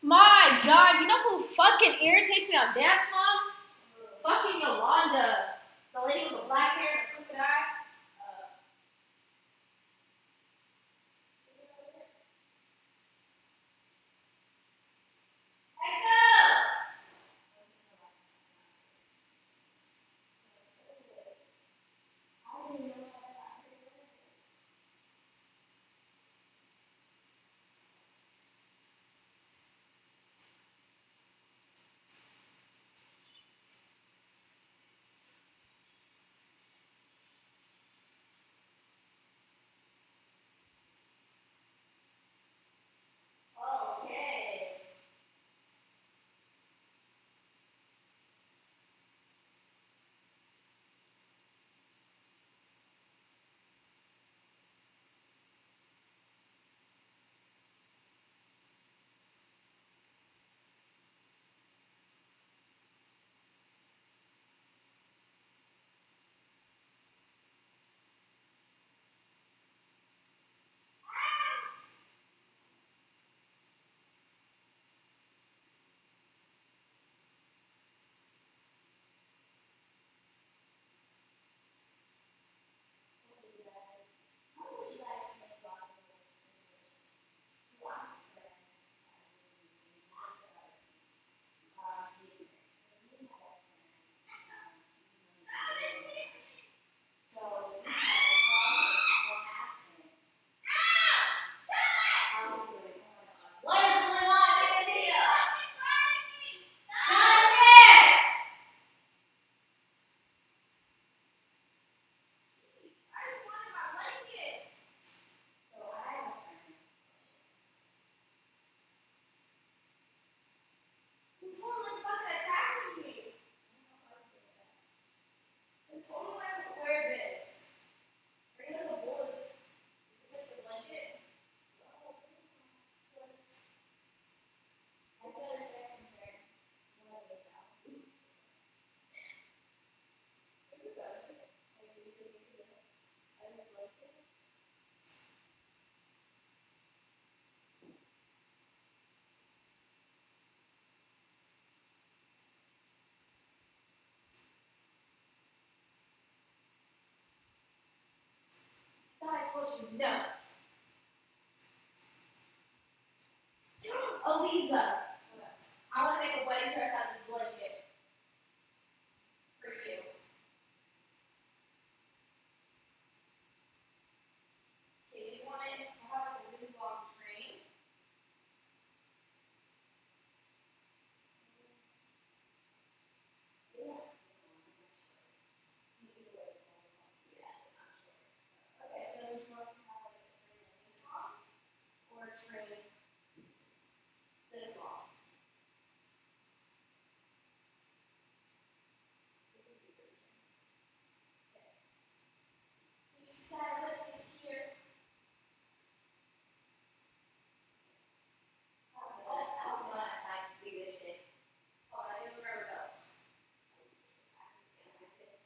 My god, you know who fucking irritates me on Dance Moms? Fucking Yolanda. The lady with the black hair and the crooked eye. It's only when I wear this. Bring in the wool. It's like the blanket. I feel like it's from parents. I want to get out. Think about it. Like, we could do this. I would like it. Thought I told you no. Aliza, I want to make a wedding dress out of this blanket for you. Okay, you want it to have like a really long train? Yeah. Okay, so would you want to have like a train this long or a train this long? This would be pretty train. Okay. Your stylist is here. I'm glad I can see this shit. Oh, I didn't grab a belt. I was just gonna like this.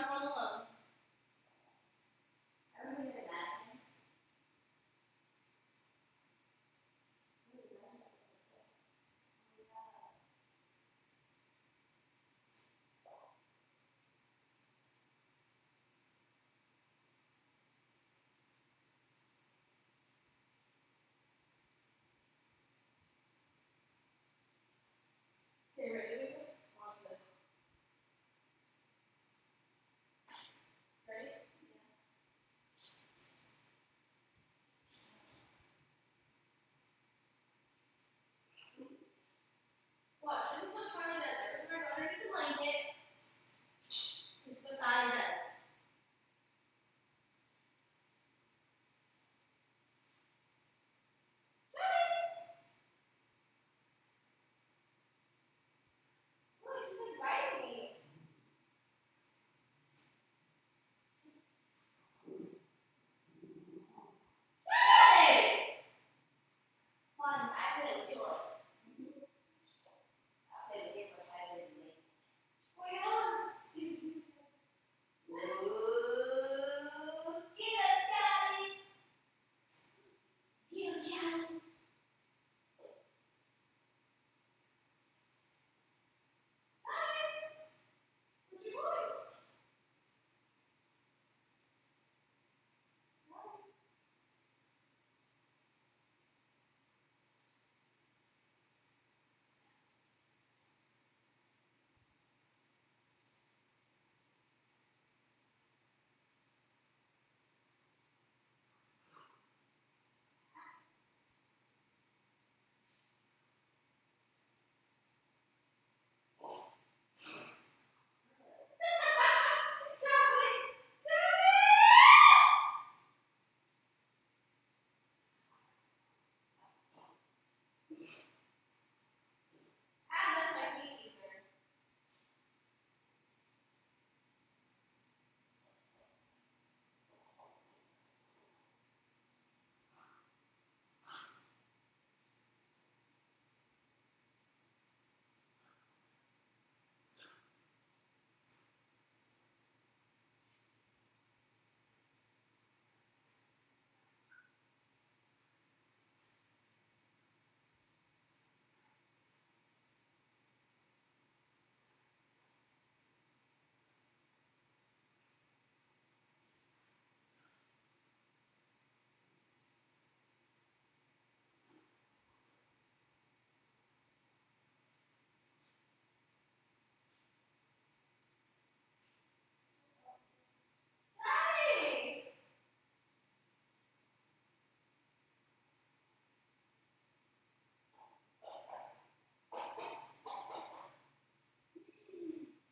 have one alone. Okay, ready? Watch this. Ready? Watch, this is what Charlie does. Every time I go underneath the blanket, this is what Tyler does. Look, he's like biting me. Charlie! Fun, I play with joy. I play with this one, I play with me. Wait on. Ooh, get up, Daddy. Get up, Charlie. What you doing? Charlie! That's my pinky, sir. Charlie!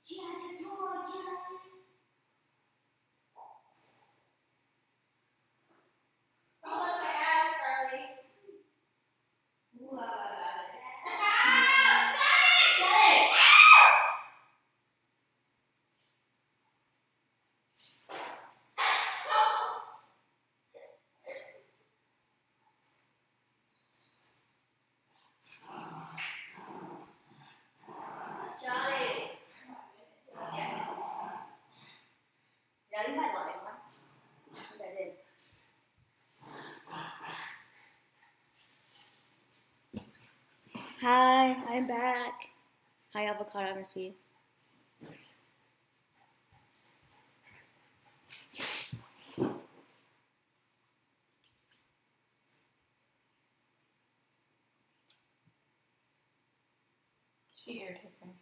She has a toy, Charlie. Oh, that's my ass, Charlie. Ooh, Charlie! Charlie! Charlie! Yes. Did I leave my light on? I think I did. Hi, I'm back. Hi, avocado, I must be. She irritates me.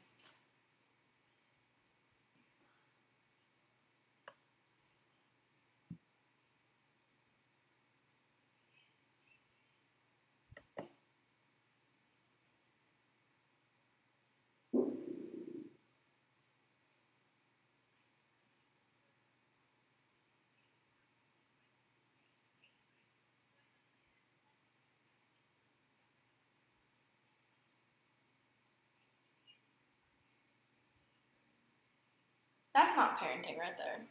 That's not parenting right there.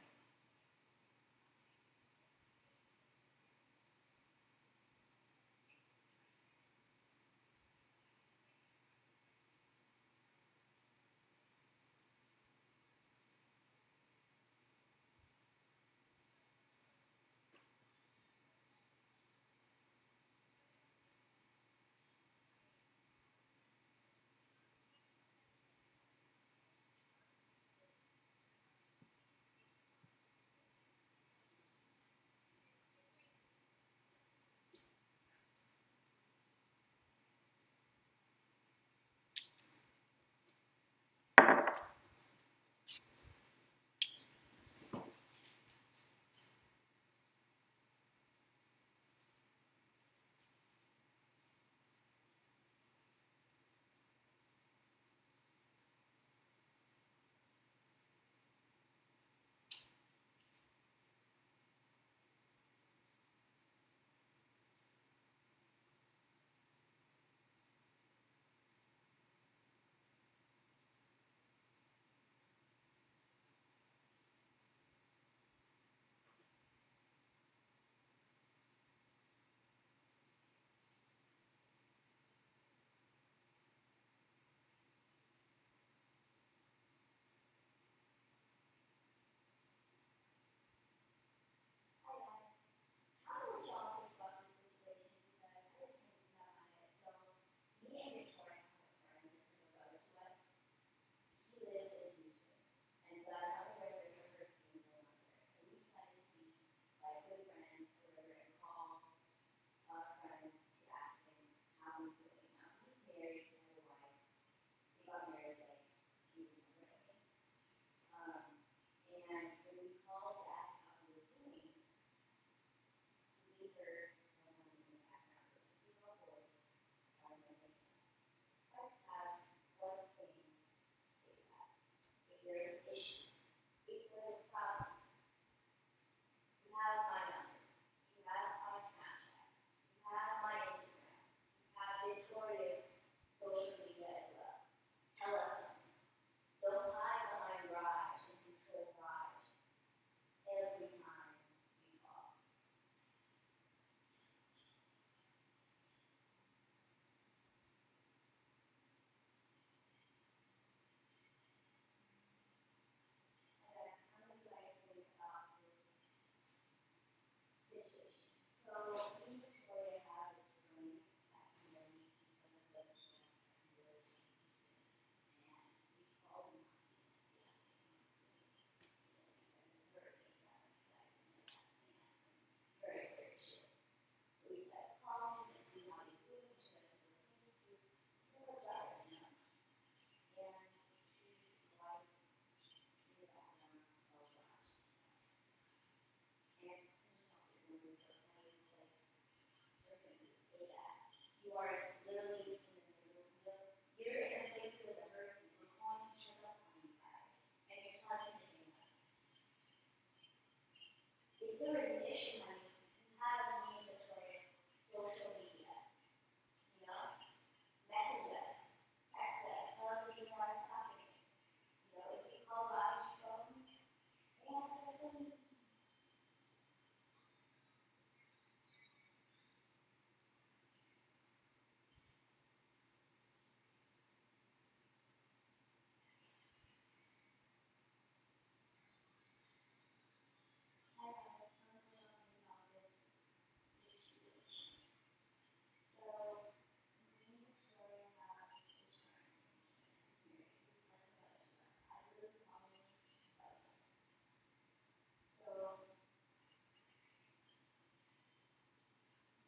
there was an issue, honey, you have me, Victoria, social media. You know, message us, text us, tell us what you want us talking. You know, if you call Bobby's phone, and I have some something about this situation. So, me and Victoria have this friend, he's married, he's like a buddy to us. I really call him buddy. So,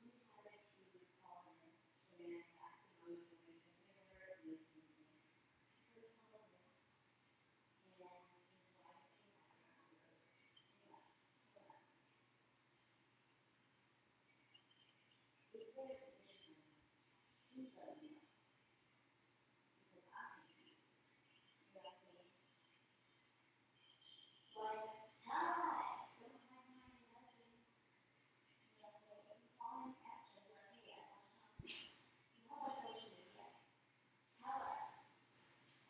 we decided to call him and ask him how he's doing because we never heard of him. So we called him, and his wife came back around and goes, "Hey, hold up. If there's an issue, please let me know because I'm confused." You know what I'm saying? Like, tell us. Don't hide behind your husband. You know what I'm saying? If you call him, answer. Like, hey, I want to talk to you. You have our social media. Tell us.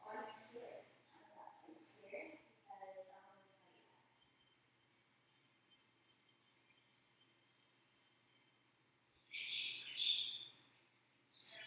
Are you scared? Are you scared? Because I'm going to tell you that. So,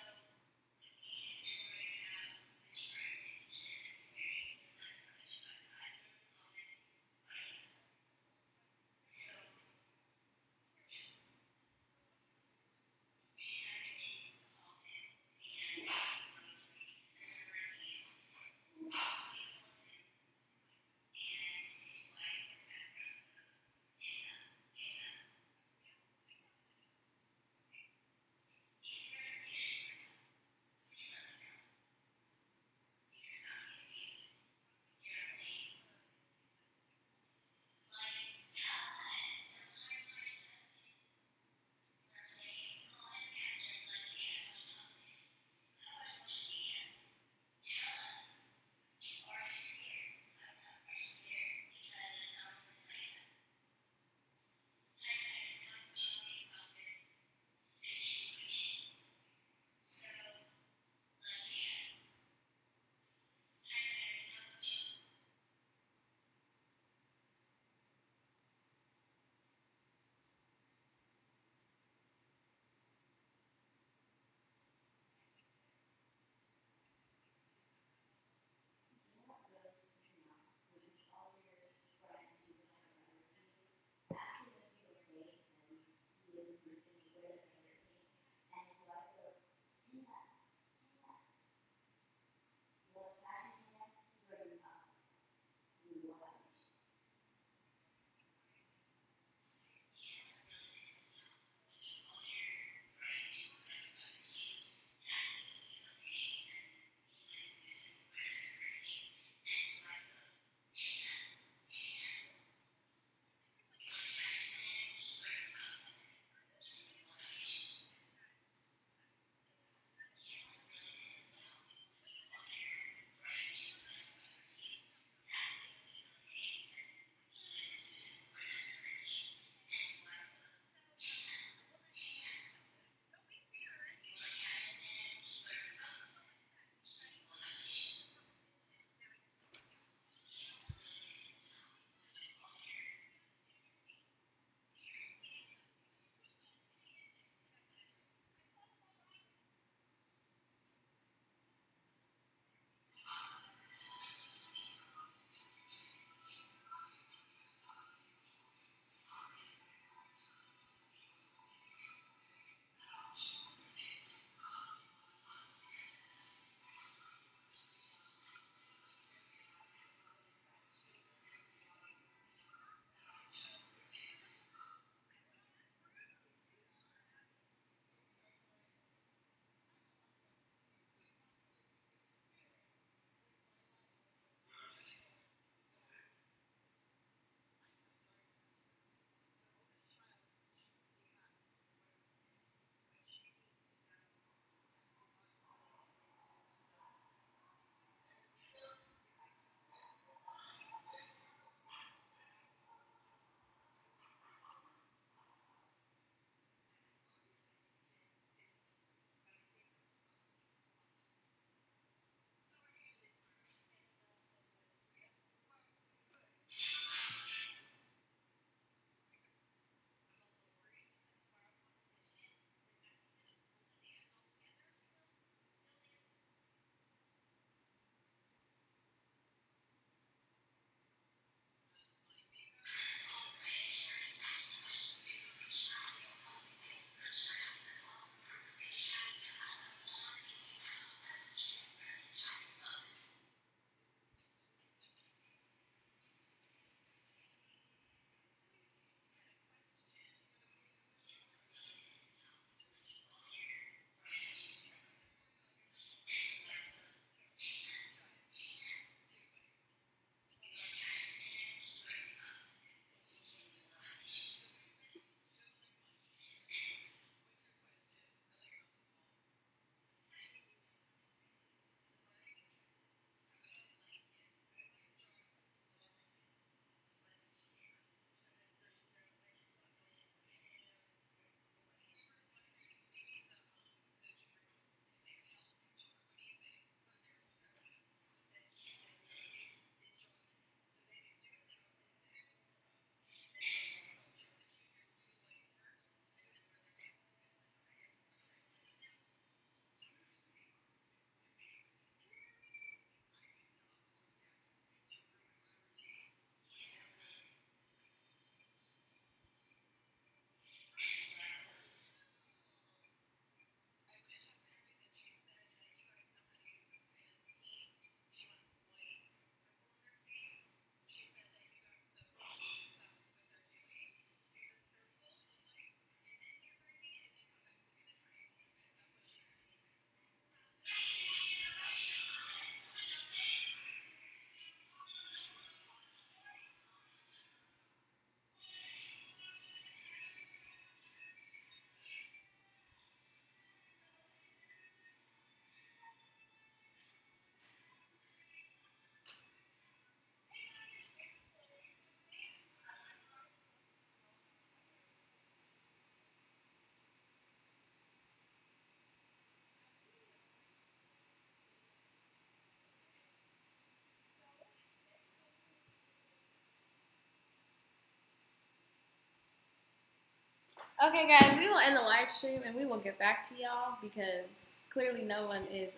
Okay, guys, we will end the live stream and we will get back to y'all because clearly no one is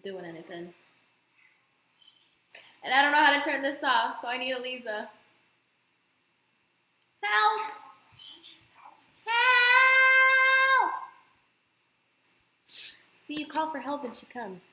doing anything. And I don't know how to turn this off, so I need Eliza. Help! Help! See, you call for help and she comes.